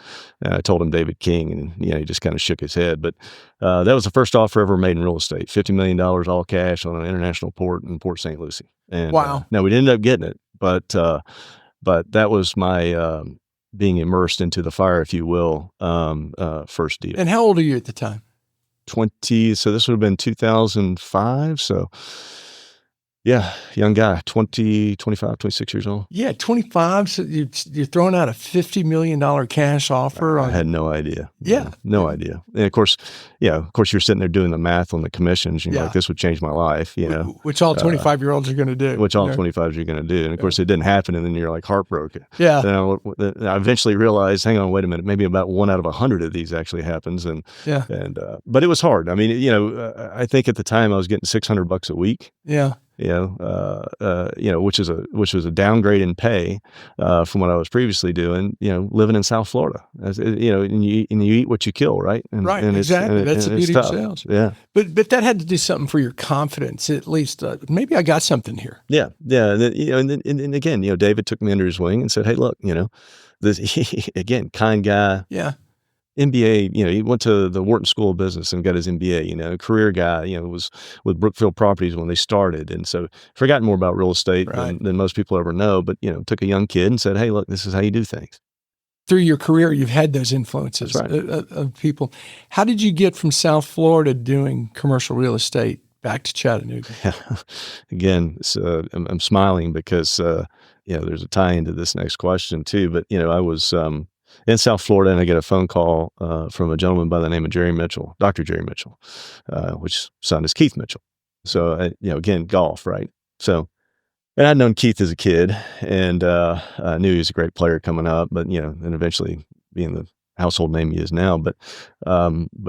And I told him David King, and he just kind of shook his head. But that was the first offer ever made in real estate, $50 million all cash on an international port in Port St. Lucie. And wow. Now we didn't end up getting it, but that was my being immersed into the fire, if you will, first deal. And how old are you at the time? 20, so this would have been 2005. So yeah, young guy, 25, 26 years old. Yeah, 25. So you're throwing out a $50 million cash offer. I had no idea. Yeah. No idea. And of course, you're sitting there doing the math on the commissions. You're like, this would change my life, Which all 25-year-olds are going to do. Which all 25s are going to do. And of course, it didn't happen. And then you're like heartbroken. Yeah. Then I eventually realized, hang on, wait a minute, maybe about 1 out of 100 of these actually happens. But it was hard. I mean, I think at the time I was getting $600 a week. Yeah. Which was a downgrade in pay from what I was previously doing. Living in South Florida, and you eat what you kill, right? Right, exactly. That's the beauty of sales. Yeah, but that had to do something for your confidence, at least. Maybe I got something here. Yeah. And again, David took me under his wing and said, "Hey, look, this again, kind guy." Yeah. MBA, he went to the Wharton School of Business and got his MBA, career guy, was with Brookfield Properties when they started. And so forgotten more about real estate than most people ever know, but, took a young kid and said, hey, look, this is how you do things. Through your career, you've had those influences of people. How did you get from South Florida doing commercial real estate back to Chattanooga? Again, I'm smiling because, there's a tie into this next question too, but, I was, in South Florida, and I get a phone call from a gentleman by the name of Jerry Mitchell, Dr. Jerry Mitchell, which son is Keith Mitchell. So, again, golf, right? So, and I'd known Keith as a kid, and I knew he was a great player coming up, but, and eventually being the household name he is now. But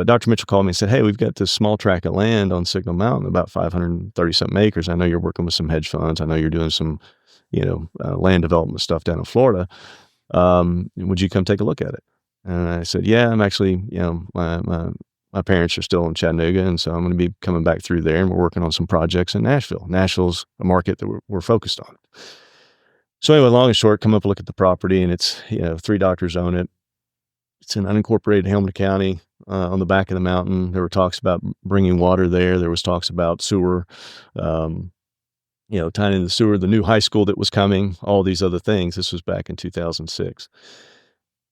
Dr. Mitchell called me and said, hey, we've got this small tract of land on Signal Mountain, about 530-something acres. I know you're working with some hedge funds. I know you're doing some, land development stuff down in Florida. Would you come take a look at it? And I said, yeah, I'm actually, my parents are still in Chattanooga. And so I'm going to be coming back through there, and we're working on some projects in Nashville. Nashville's a market that we're focused on. So anyway, long and short, come up and look at the property, and it's, 3 doctors own it. It's in unincorporated Helmond County, on the back of the mountain. There were talks about bringing water there. There was talks about sewer, tying in the sewer, the new high school that was coming, all these other things. This was back in 2006.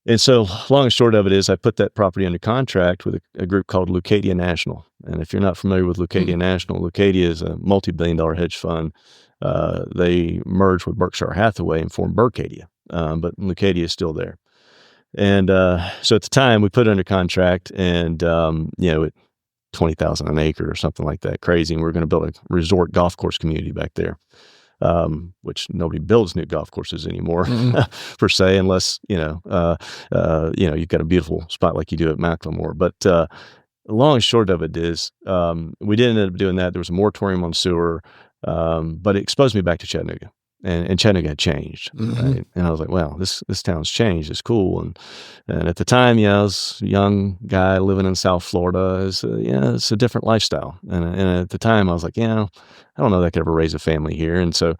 And so long and short of it is I put that property under contract with a group called Leucadia National. And if you're not familiar with Leucadia National, Leucadia is a multi-billion-dollar hedge fund. They merged with Berkshire Hathaway and formed Berkadia, but Leucadia is still there. And so at the time, we put it under contract, and at 20,000 an acre or something like that, crazy. And we were going to build a resort golf course community back there, which nobody builds new golf courses anymore, per se, unless you've got a beautiful spot like you do at Mack. But long and short of it is, we didn't end up doing that. There was a moratorium on sewer, but it exposed me back to Chattanooga. And Chattanooga had changed, right? And I was like, well, this town's changed. It's cool. And at the time, I was a young guy living in South Florida. It's a different lifestyle. And at the time, I was like, I don't know that I could ever raise a family here. And so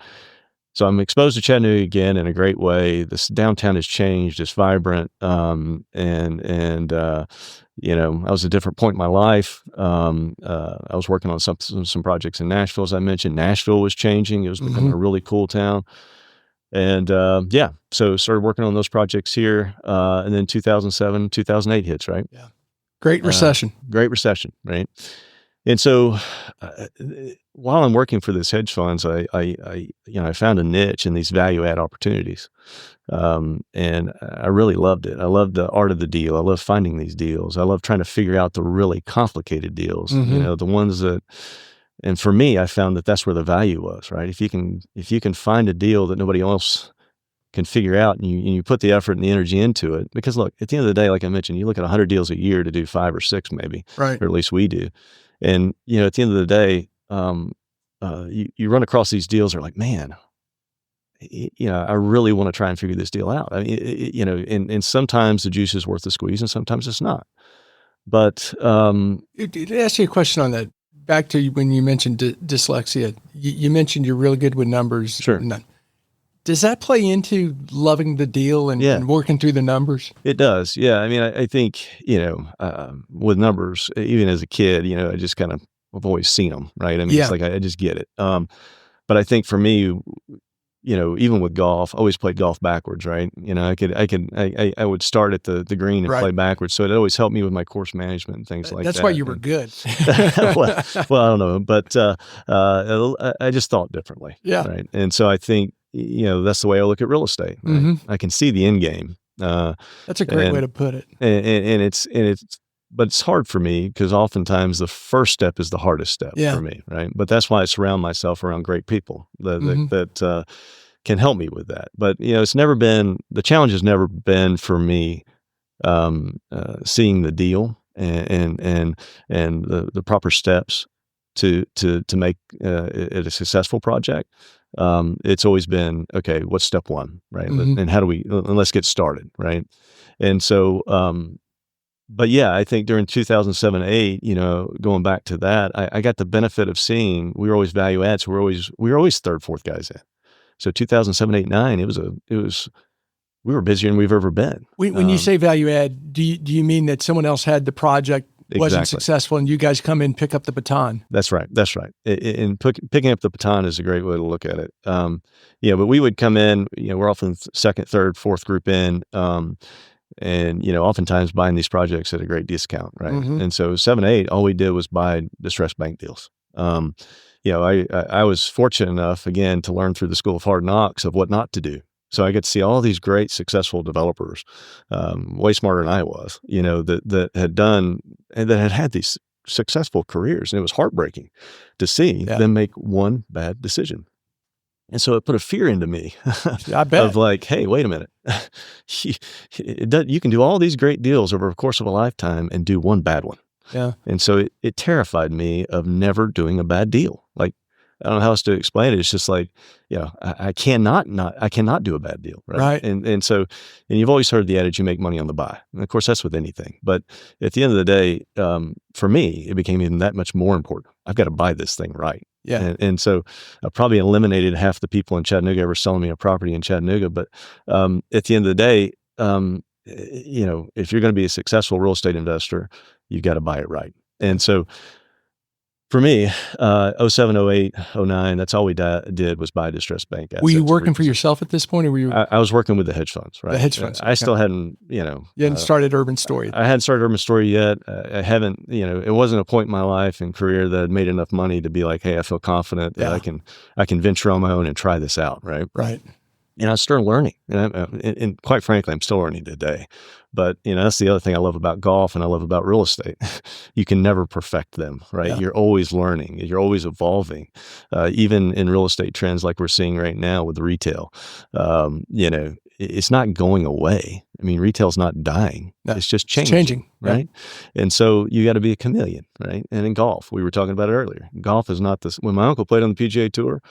I'm exposed to Chattanooga again in a great way. This downtown has changed. It's vibrant. I was at a different point in my life. I was working on some projects in Nashville, as I mentioned. Nashville was changing. It was becoming a really cool town. And so started working on those projects here. And then 2007, 2008 hits, right? Yeah. Great recession. Right? And so while I'm working for this hedge funds, I found a niche in these value add opportunities. And I really loved it. I loved the art of the deal. I love finding these deals. I love trying to figure out the really complicated deals, the ones that, and for me, I found that that's where the value was, right? If you can find a deal that nobody else can figure out, and you put the effort and the energy into it, because look, at the end of the day, like I mentioned, you look at 100 deals a year to do 5 or 6 maybe, right? Or at least we do. And, at the end of the day, you run across these deals that are like, man, I really want to try and figure this deal out. I mean, and sometimes the juice is worth the squeeze and sometimes it's not. But to ask you a question on that, back to when you mentioned dyslexia, you mentioned you're really good with numbers. Sure. Does that play into loving the deal and working through the numbers? It does. Yeah. I mean, I think, with numbers, even as a kid, I just I've always seen them, right? I mean, it's like, I just get it. But I think for me, even with golf, I always played golf backwards, right? I would start at the green and play backwards. So it always helped me with my course management and things like that. That's why you were good. well, I don't know, but I just thought differently. Yeah. Right. And so I think, that's the way I look at real estate. Right? I can see the end game. That's a great way to put it. But it's hard for me because oftentimes the first step is the hardest step for me, right? But that's why I surround myself around great people that can help me with that. But the challenge has never been for me seeing the deal and the proper steps to make it a successful project. It's always been, okay, what's step one, right? And how do and let's get started, right? And so, but yeah, I think during 2007, 8, going back to that, I got the benefit of seeing we were always value add. So we were always third, fourth guys in. So 2007, 8, 9, we were busier than we've ever been. When you say value add, do you mean that someone else had the project, wasn't successful, and you guys come in, pick up the baton? That's right. And picking up the baton is a great way to look at it. But we would come in, we're often second, third, fourth group in, and oftentimes buying these projects at a great discount, right? And so 7, 8, all we did was buy distressed bank deals. I was fortunate enough, again, to learn through the School of Hard Knocks of what not to do. So I get to see all these great successful developers, way smarter than I was, that had done and that had these successful careers, and it was heartbreaking to see them make one bad decision. And so it put a fear into me I bet. Of like, hey, wait a minute. You can do all these great deals over the course of a lifetime and do one bad one. Yeah. And so it terrified me of never doing a bad deal. Like, I don't know how else to explain it. It's just like, I cannot do a bad deal. Right. And so you've always heard the adage, you make money on the buy. And of course that's with anything. But at the end of the day, for me, it became even that much more important. I've got to buy this thing right. Yeah. And so I probably eliminated half the people in Chattanooga ever selling me a property in Chattanooga. But at the end of the day, if you're going to be a successful real estate investor, you've got to buy it right. And so For me, 07, 08, 09, that's all we did was buy distressed bank assets. Were you working for yourself at this point, or were you? I was working with the hedge funds, right? The hedge funds. I still hadn't, You hadn't started Urban Story. I hadn't started Urban Story yet. I haven't, it wasn't a point in my life and career that I'd made enough money to be like, hey, I feel confident that I can venture on my own and try this out, right? Right. And I started learning, and quite frankly, I'm still learning today. But that's the other thing I love about golf and I love about real estate. You can never perfect them, right? Yeah. You're always learning, you're always evolving. Even in real estate trends like we're seeing right now with retail, it's not going away. I mean, retail's not dying; it's just changing, right? Yeah. And so you got to be a chameleon, right? And in golf, we were talking about it earlier. Golf is not this. When my uncle played on the PGA Tour,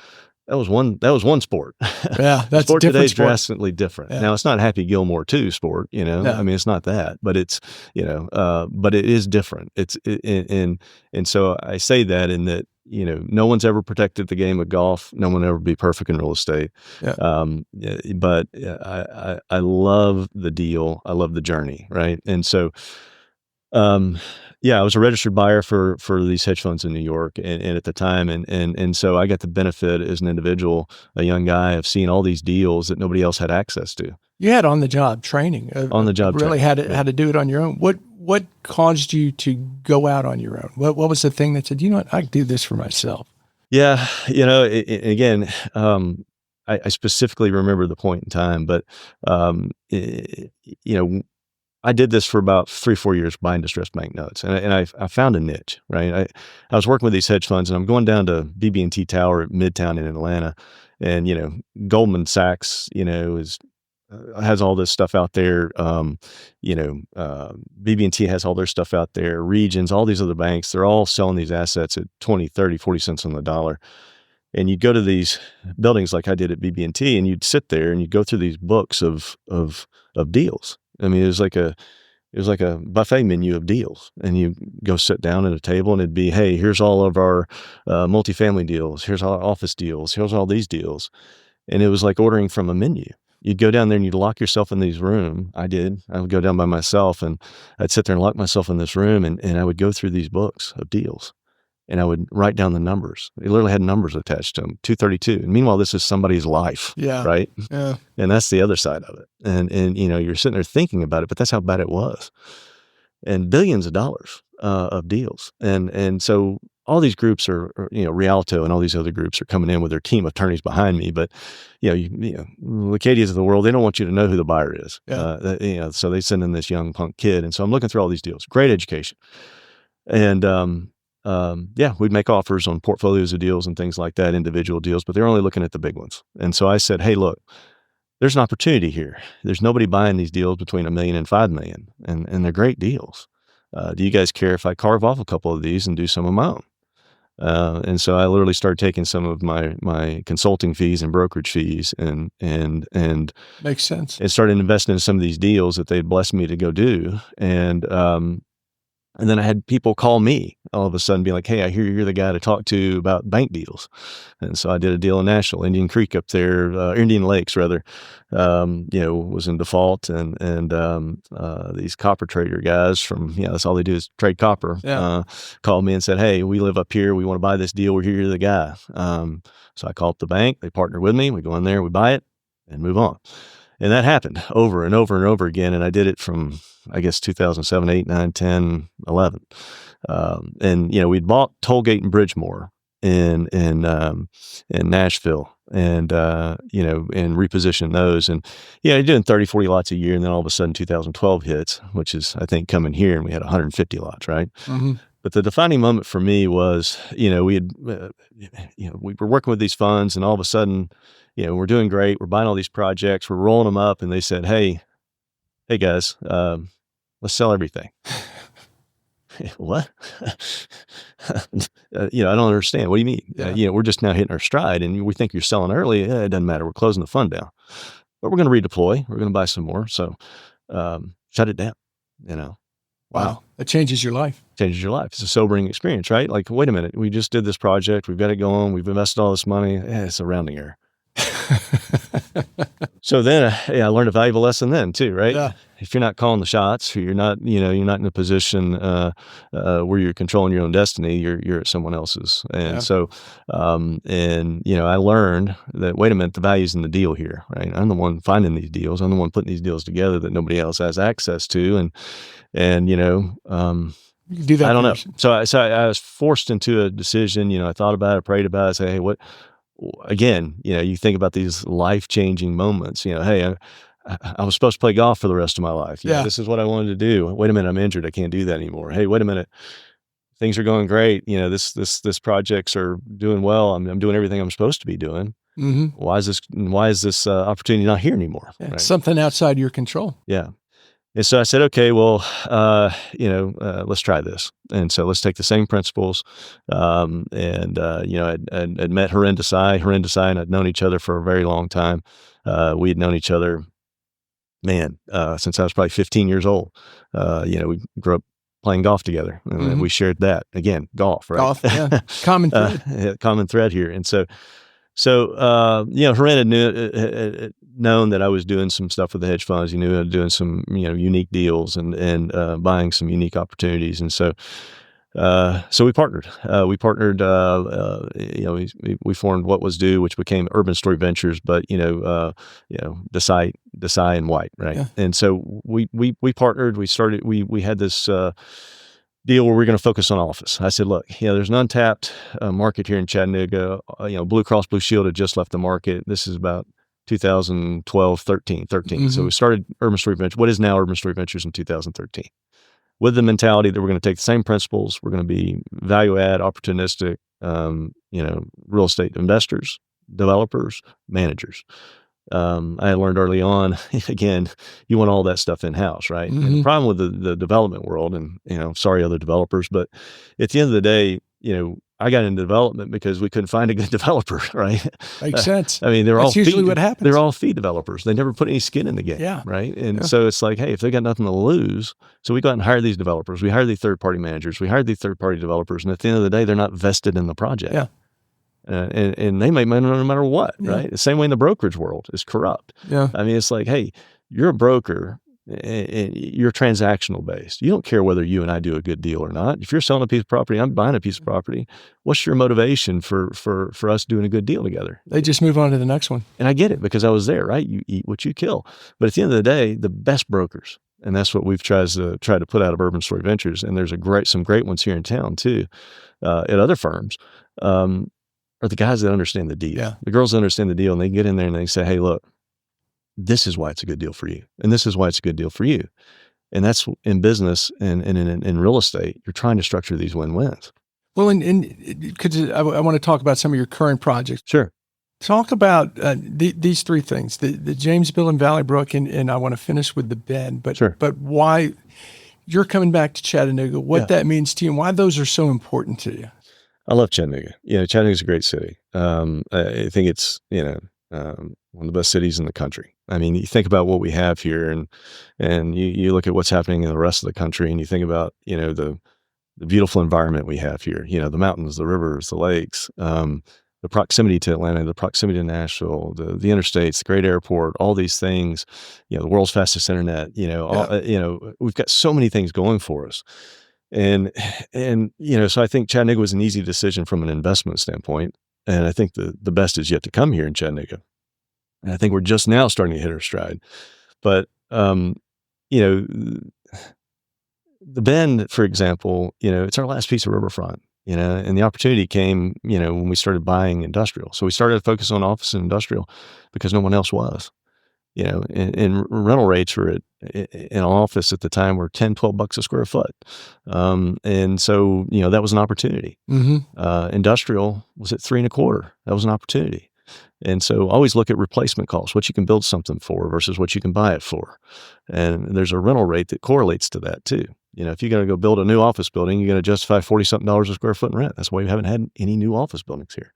that was one sport. Yeah, that's sport a different today's sport. Drastically different. Yeah. Now it's not Happy Gilmore 2 sport, No. I mean, it's not that, but it's, but it is different. And so I say that in that, no one's ever protected the game of golf. No one will ever be perfect in real estate. Yeah. But I love the deal. I love the journey. Right. And so, I was a registered buyer for these hedge funds in New York, and at the time, and so I got the benefit as an individual, a young guy, of seeing all these deals that nobody else had access to. You had on the job training. Really had to do it on your own. What caused you to go out on your own? What was the thing that said, I can do this for myself? Yeah, again, I specifically remember the point in time, but I did this for about 3-4 years, buying distressed bank notes, and I found a niche, right? I was working with these hedge funds, and I'm going down to BB&T Tower at Midtown in Atlanta, and Goldman Sachs, has all this stuff out there. BB&T has all their stuff out there. Regions, all these other banks, they're all selling these assets at 20, 30, 40 cents on the dollar. And you'd go to these buildings like I did at BB&T, and you'd sit there and you'd go through these books of deals. I mean, it was like a buffet menu of deals, and you go sit down at a table, and it'd be, hey, here's all of our multifamily deals, here's our office deals, here's all these deals, and it was like ordering from a menu. You'd go down there and you'd lock yourself in these rooms. I would go down by myself, and I'd sit there and lock myself in this room, and I would go through these books of deals. And I would write down the numbers. It literally had numbers attached to them, 232. And meanwhile, this is somebody's life, right? Yeah. And that's the other side of it. And you're sitting there thinking about it, but that's how bad it was. And billions of dollars of deals. And so all these groups are Rialto and all these other groups are coming in with their team of attorneys behind me. But, Lacadias of the world, they don't want you to know who the buyer is. Yeah. So they send in this young punk kid. And so I'm looking through all these deals. Great education. And, we'd make offers on portfolios of deals and things like that, individual deals, but they're only looking at the big ones. And so I said, hey, look, there's an opportunity here. There's nobody buying these deals between $1 million and $5 million, and they're great deals. Do you guys care if I carve off a couple of these and do some of my own? And so I literally started taking some of my consulting fees and brokerage fees and makes sense. And started investing in some of these deals that they'd blessed me to go do. And then I had people call me all of a sudden, be like, hey, I hear you're the guy to talk to about bank deals. And so I did a deal in Nashville, Indian Creek up there, Indian Lakes rather, was in default. And these copper trader guys from, that's all they do is trade copper, called me and said, hey, we live up here. We want to buy this deal. We're here, you're the guy. So I called up the bank. They partner with me. We go in there, we buy it and move on. And that happened over and over and over again. And I did it from, I guess, 2007, 8, 9, 10, 11. And, we'd bought Tollgate and Bridgemore in Nashville and repositioned those. And, doing 30, 40 lots a year. And then all of a sudden 2012 hits, which is, I think, coming here, and we had 150 lots, right? Mm-hmm. But the defining moment for me was, we were working with these funds, and all of a sudden, we're doing great. We're buying all these projects. We're rolling them up. And they said, hey guys, let's sell everything. What? I don't understand. What do you mean? Yeah. We're just now hitting our stride, and we think you're selling early. It doesn't matter. We're closing the fund down, but we're going to redeploy. We're going to buy some more. So, shut it down, Wow. That changes your life. Changes your life. It's a sobering experience, right? Like, wait a minute. We just did this project. We've got it going. We've invested all this money. It's a rounding error. So then, I learned a valuable lesson then too, right? Yeah. If you're not calling the shots, or you're not in a position where you're controlling your own destiny, you're at someone else's. And Yeah. so, I learned that, wait a minute, the value's in the deal here, right? I'm the one finding these deals. I'm the one putting these deals together that nobody else has access to, and You can do that I don't for know. yourself. So I was forced into a decision. I thought about it, prayed about it, say, hey, what? Again, you think about these life-changing moments. Hey, I was supposed to play golf for the rest of my life. Yeah. This is what I wanted to do. Wait a minute, I'm injured. I can't do that anymore. Hey, wait a minute, things are going great. This projects are doing well. I'm doing everything I'm supposed to be doing. Mm-hmm. Why is this opportunity not here anymore? Yeah, Right? something outside your control. Yeah. And so I said, okay, well, let's try this. And so let's take the same principles. I'd met Horrendous, and I'd known each other for a very long time. We had known each other, since I was probably 15 years old. We grew up playing golf together, and Mhm. we shared that. Again, golf, right? Golf, yeah. Common thread. Common thread here. And Horan had known that I was doing some stuff with the hedge funds. He knew I was doing some, unique deals and buying some unique opportunities. And so we partnered. We formed What Was Due, which became Urban Story Ventures, but Desai and White, right? Yeah. And so we partnered. We had this deal where we're going to focus on office. I said, look, there's an untapped market here in Chattanooga. Blue Cross Blue Shield had just left the market. This is about 2012, 13. Mhm. So we started Urban Story Ventures, what is now Urban Story Ventures, in 2013, with the mentality that we're going to take the same principles. We're going to be value add, opportunistic, real estate investors, developers, managers. I learned early on, again, you want all that stuff in-house, right? And the Mhm. problem with the development world, and, sorry, other developers, but at the end of the day, I got into development because we couldn't find a good developer, right? Makes sense. I mean, they're all That's usually what happens. They're all fee developers. They never put any skin in the game, Yeah. right? And Yeah. so it's like, hey, if they got nothing to lose, so we go out and hire these developers. We hire these third-party managers. We hire these third-party developers, and at the end of the day, they're not vested in the project. Yeah. And they make money no matter what, Yeah. right? The same way in the brokerage world is corrupt. Yeah. I mean, it's like, hey, you're a broker and you're transactional based. You don't care whether you and I do a good deal or not. If you're selling a piece of property, I'm buying a piece of property. What's your motivation for us doing a good deal together? They just move on to the next one. And I get it, because I was there, right? You eat what you kill. But at the end of the day, the best brokers, and that's what we've tried to put out of Urban Story Ventures. And there's some great ones here in town too, at other firms. Are the guys that understand the deal. Yeah. The girls that understand the deal, and they get in there and they say, hey, look, this is why it's a good deal for you. And this is why it's a good deal for you. And that's in business and in real estate, you're trying to structure these win-wins. Well, I want to talk about some of your current projects. Sure. Talk about these three things: the James Bill and Valley Brook, and I want to finish with the Bend. But Sure. But why you're coming back to Chattanooga? What that means to you, and why those are so important to you? I love Chattanooga. Chattanooga's a great city. I think it's one of the best cities in the country. I mean, you think about what we have here, and you look at what's happening in the rest of the country, and you think about the beautiful environment we have here. The mountains, the rivers, the lakes, the proximity to Atlanta, the proximity to Nashville, the interstates, the great airport, all these things. The world's fastest internet. We've got so many things going for us. And so I think Chattanooga was an easy decision from an investment standpoint. And I think the best is yet to come here in Chattanooga. And I think we're just now starting to hit our stride. But, the Bend, for example, it's our last piece of riverfront, and the opportunity came, when we started buying industrial. So we started to focus on office and industrial because no one else was. And rental rates were in an office at the time were $10, $12 a square foot. And so, that was an opportunity. Mm-hmm. Industrial was at $3.25. That was an opportunity. And so always look at replacement costs, what you can build something for versus what you can buy it for. And there's a rental rate that correlates to that too. If you're going to go build a new office building, you're going to justify $40-something a square foot in rent. That's why we haven't had any new office buildings here.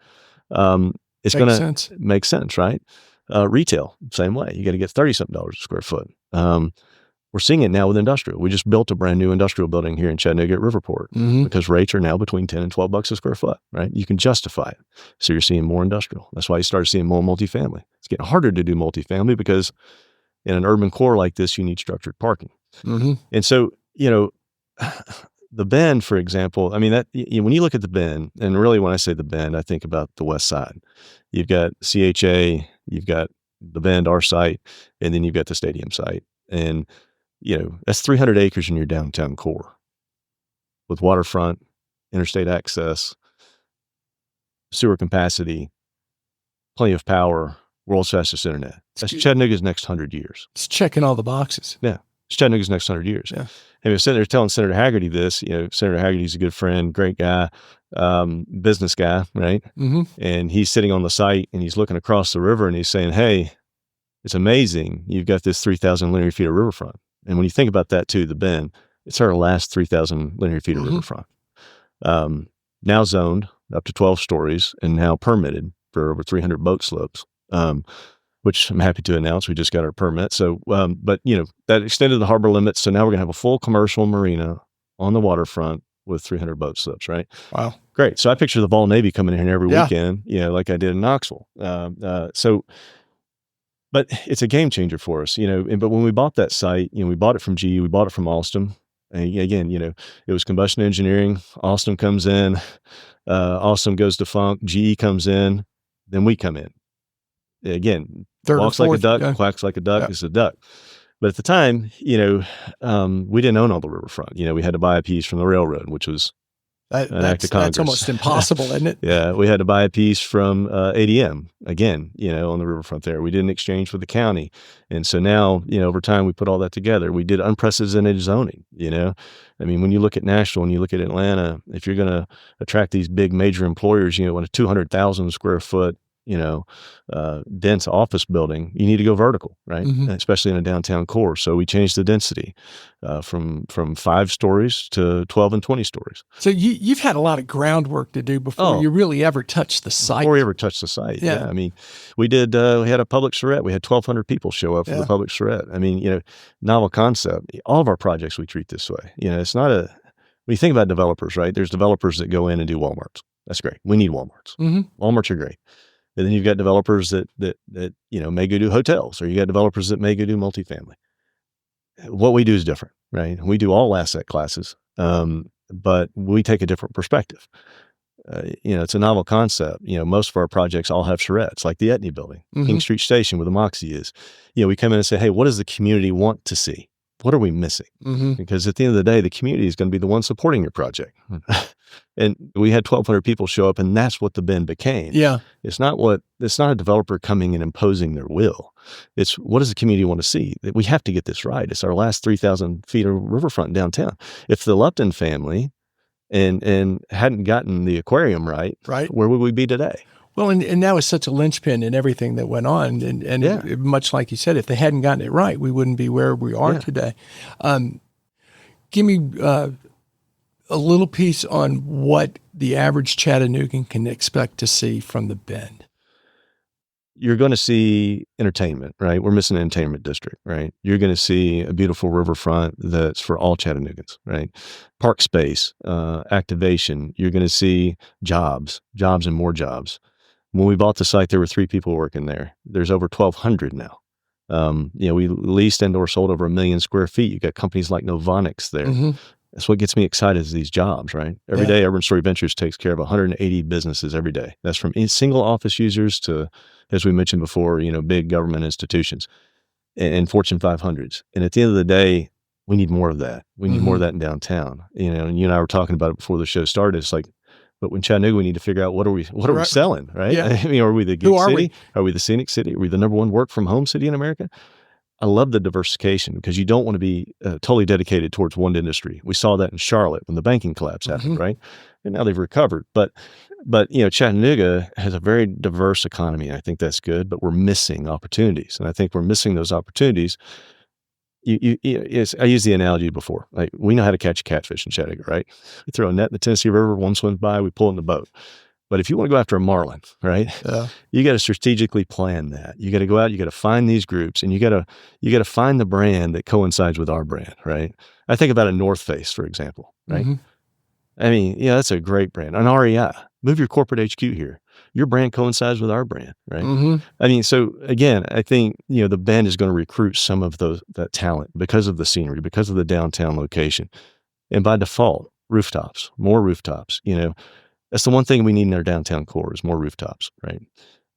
It's going to make sense, right? Retail, same way. You got to get $30-something a square foot. We're seeing it now with industrial. We just built a brand new industrial building here in Chattanooga at Riverport because rates are now between 10 and 12 bucks a square foot, right? You can justify it. So you're seeing more industrial. That's why you started seeing more multifamily. It's getting harder to do multifamily because in an urban core like this, you need structured parking. And so, the Bend, for example, I mean, when you look at the Bend, and really when I say the Bend, I think about the west side. You've got CHA, you've got the Bend, our site, and then you've got the stadium site. And, that's 300 acres in your downtown core with waterfront, interstate access, sewer capacity, plenty of power, world's fastest internet. That's Chattanooga's next 100 years. It's checking all the boxes. Yeah. It's Chattanooga's next 100 years. Yeah. And we were sitting there telling Senator Haggerty this, Senator Haggerty's a good friend, great guy, business guy, right? And he's sitting on the site and he's looking across the river and he's saying, hey, it's amazing. You've got this 3,000 linear feet of riverfront. And when you think about that too, the Bend, it's our last 3,000 linear feet of riverfront. Now zoned up to 12 stories and now permitted for over 300 boat slopes, which I'm happy to announce. We just got our permit. So, but that extended the harbor limits. So now we're going to have a full commercial marina on the waterfront with 300 boat slips, right? Wow. Great. So I picture the Vol Navy coming in here every weekend, like I did in Knoxville. But it's a game changer for us, but when we bought that site, we bought it from GE, we bought it from Alstom. And again, it was combustion engineering. Alstom comes in, Alstom goes defunct, GE comes in, then we come in. Again, walks like a duck, quacks like a duck, is a duck. But at the time, we didn't own all the riverfront. We had to buy a piece from the railroad, which was an act of Congress. That's almost impossible, isn't it? Yeah, we had to buy a piece from ADM, again, on the riverfront there. We didn't exchange with the county. And so now, over time, we put all that together. We did unprecedented zoning, I mean, when you look at Nashville and you look at Atlanta, if you're going to attract these big major employers, in a 200,000 square foot, dense office building, you need to go vertical, right? Especially in a downtown core. So we changed the density from 5 stories to 12 and 20 stories. So you've had a lot of groundwork to do before you really ever touched the site. Before we ever touched the site. Yeah. I mean, we did, we had a public charrette. We had 1,200 people show up for the public charrette. I mean, novel concept. All of our projects we treat this way. It's not when you think about developers, right? There's developers that go in and do Walmarts. That's great. We need Walmarts. Walmarts are great. And then you've got developers that may go do hotels, or you got developers that may go do multifamily. What we do is different, right? We do all asset classes, but we take a different perspective. It's a novel concept. Most of our projects all have charrettes, like the Etny building, King Street Station, where the Moxie is. We come in and say, hey, what does the community want to see? What are we missing? Because at the end of the day, the community is going to be the one supporting your project. And we had 1,200 people show up, and that's what the Bend became. Yeah. It's not a developer coming and imposing their will. It's what does the community want to see? We have to get this right. It's our last 3,000 feet of riverfront downtown. If the Lupton family and hadn't gotten the aquarium right, where would we be today? Well, and now it's such a linchpin in everything that went on. And much like you said, if they hadn't gotten it right, we wouldn't be where we are today. Give me a little piece on what the average Chattanoogan can expect to see from the Bend. You're going to see entertainment, right? We're missing an entertainment district, right? You're going to see a beautiful riverfront that's for all Chattanoogans, right? Park space, activation. You're going to see jobs and more jobs. When we bought the site, there were 3 people working there. There's over 1,200 now. We leased and or sold over 1 million square feet. You got companies like Novonics there. That's what gets me excited is these jobs, right? Every day, Urban Story Ventures takes care of 180 businesses every day. That's from single office users to, as we mentioned before, big government institutions and Fortune 500s. And at the end of the day, we need more of that. We need more of that in downtown. And you and I were talking about it before the show started. It's like, but in Chattanooga, we need to figure out what are we selling, right? I mean, are we the gig city? Are we the scenic city? Are we the number 1 work from home city in America? I love the diversification because you don't want to be totally dedicated towards one industry. We saw that in Charlotte when the banking collapse happened, right? And now they've recovered. But Chattanooga has a very diverse economy. And I think that's good, but we're missing opportunities. And I think we're missing those opportunities. I used the analogy before. Like, we know how to catch a catfish in Chattanooga, right? We throw a net in the Tennessee River, one swims by, we pull in the boat. But if you want to go after a marlin, right, you got to strategically plan that. You got to go out, you got to find these groups, and you got to find the brand that coincides with our brand, right? I think about a North Face, for example, right? Mm-hmm. I mean, yeah, that's a great brand. An REI, move your corporate HQ here. Your brand coincides with our brand, right? Mm-hmm. I mean, so again, I think, the Bend is going to recruit some of that talent because of the scenery, because of the downtown location. And by default, rooftops, more rooftops, that's the one thing we need in our downtown core is more rooftops, right?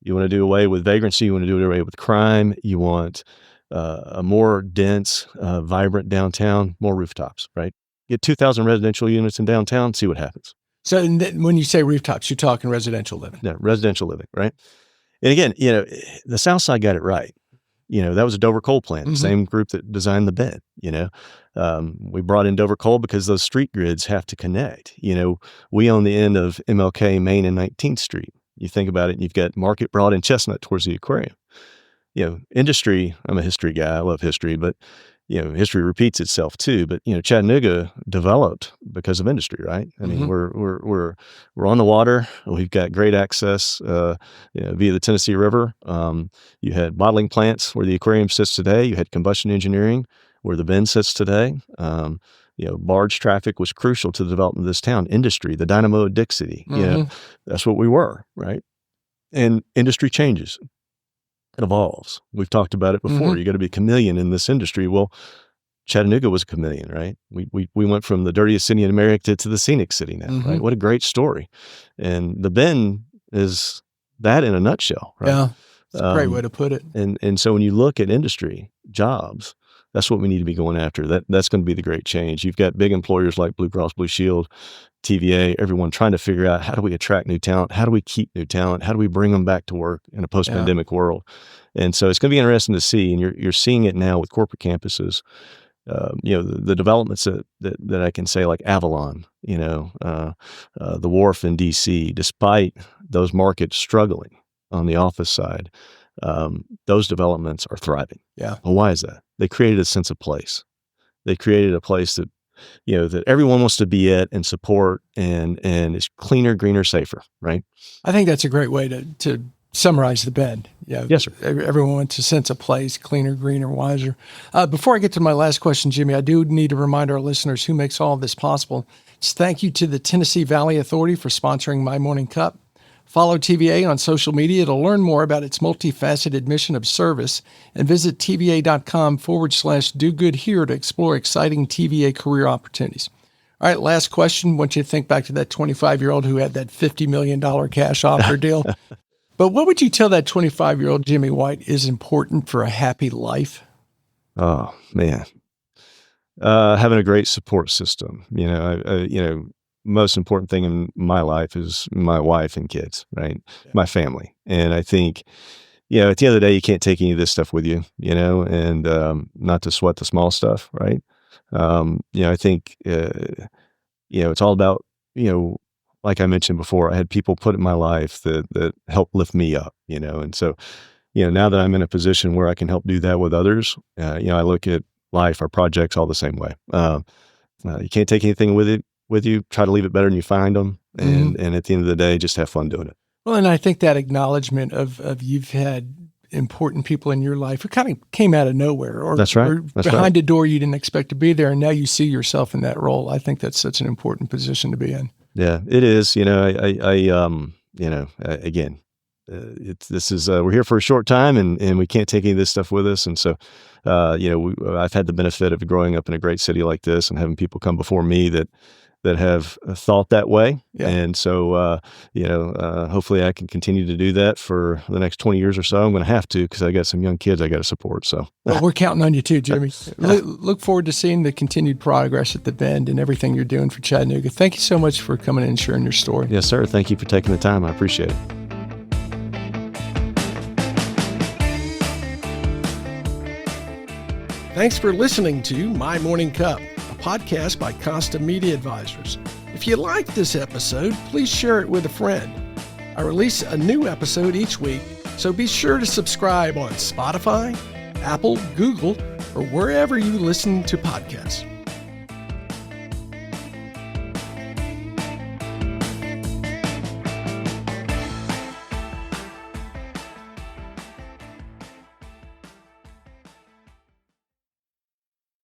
You want to do away with vagrancy. You want to do away with crime. You want a more dense, vibrant downtown, more rooftops, right? Get 2,000 residential units in downtown, see what happens. So when you say rooftops, you're talking residential living. Yeah, residential living, right? And again, the South Side got it right. That was a Dover coal plant, Mm-hmm. same group that designed the Bend. We brought in Dover coal because those street grids have to connect. We own the end of MLK, Main, and 19th Street. You think about it, and you've got Market Broad and Chestnut towards the aquarium. Industry, I'm a history guy. I love history, but history repeats itself too. But Chattanooga developed because of industry, right? I mean, we're on the water. We've got great access via the Tennessee River. You had bottling plants where the aquarium sits today. You had combustion engineering where the Bend sits today. Barge traffic was crucial to the development of this town. Industry, the dynamo of Dick City. That's what we were, right? And industry changes. It evolves. We've talked about it before. You got to be a chameleon in this industry. Well, Chattanooga was a chameleon, right? We went from the dirtiest city in America to the scenic city now, right? What a great story. And the Bend is that in a nutshell, right? Yeah, it's a great way to put it. And so when you look at industry, jobs, that's what we need to be going after. That's going to be the great change. You've got big employers like Blue Cross Blue Shield, TVA, everyone trying to figure out how do we attract new talent? How do we keep new talent? How do we bring them back to work in a post-pandemic world? And so it's going to be interesting to see, and you're seeing it now with corporate campuses. The developments that I can say like Avalon, the Wharf in DC, despite those markets struggling on the office side, those developments are thriving. Yeah. Well, why is that? They created a sense of place. They created a place that that everyone wants to be at and support, and it's cleaner, greener, safer, right? I think that's a great way to summarize the Bend. Yeah. Yes, sir. Everyone wants a sense of place, cleaner, greener, wiser. Before I get to my last question, Jimmy, I do need to remind our listeners who makes all of this possible. It's thank you to the Tennessee Valley Authority for sponsoring My Morning Cup. Follow TVA on social media to learn more about its multifaceted mission of service, and visit TVA.com/do-good-here to explore exciting TVA career opportunities. All right, last question. I want you to think back to that 25-year-old who had that $50 million cash offer deal. But what would you tell that 25-year-old Jimmy White is important for a happy life? Oh, man. Having a great support system. Most important thing in my life is my wife and kids, right? Yeah. My family. And I think, at the end of the day, you can't take any of this stuff with you, and not to sweat the small stuff, right? I think, it's all about, like I mentioned before, I had people put in my life that helped lift me up, and so, now that I'm in a position where I can help do that with others, I look at life, our projects all the same way. You can't take anything with you, try to leave it better than you find them. And at the end of the day, just have fun doing it. Well, and I think that acknowledgement of you've had important people in your life who kind of came out of nowhere, or, that's right. or that's behind right. a door you didn't expect to be there, and now you see yourself in that role. I think that's such an important position to be in. Yeah, it is. We're here for a short time, and we can't take any of this stuff with us. And so, I've had the benefit of growing up in a great city like this and having people come before me that have thought that way. Yeah. And so, hopefully I can continue to do that for the next 20 years or so. I'm going to have to, because I got some young kids I got to support. So well, we're counting on you too, Jimmy. Look forward to seeing the continued progress at the Bend and everything you're doing for Chattanooga. Thank you so much for coming in and sharing your story. Yes, sir. Thank you for taking the time. I appreciate it. Thanks for listening to My Morning Cup, a podcast by Costa Media Advisors. If you liked this episode, please share it with a friend. I release a new episode each week, so be sure to subscribe on Spotify, Apple, Google, or wherever you listen to podcasts.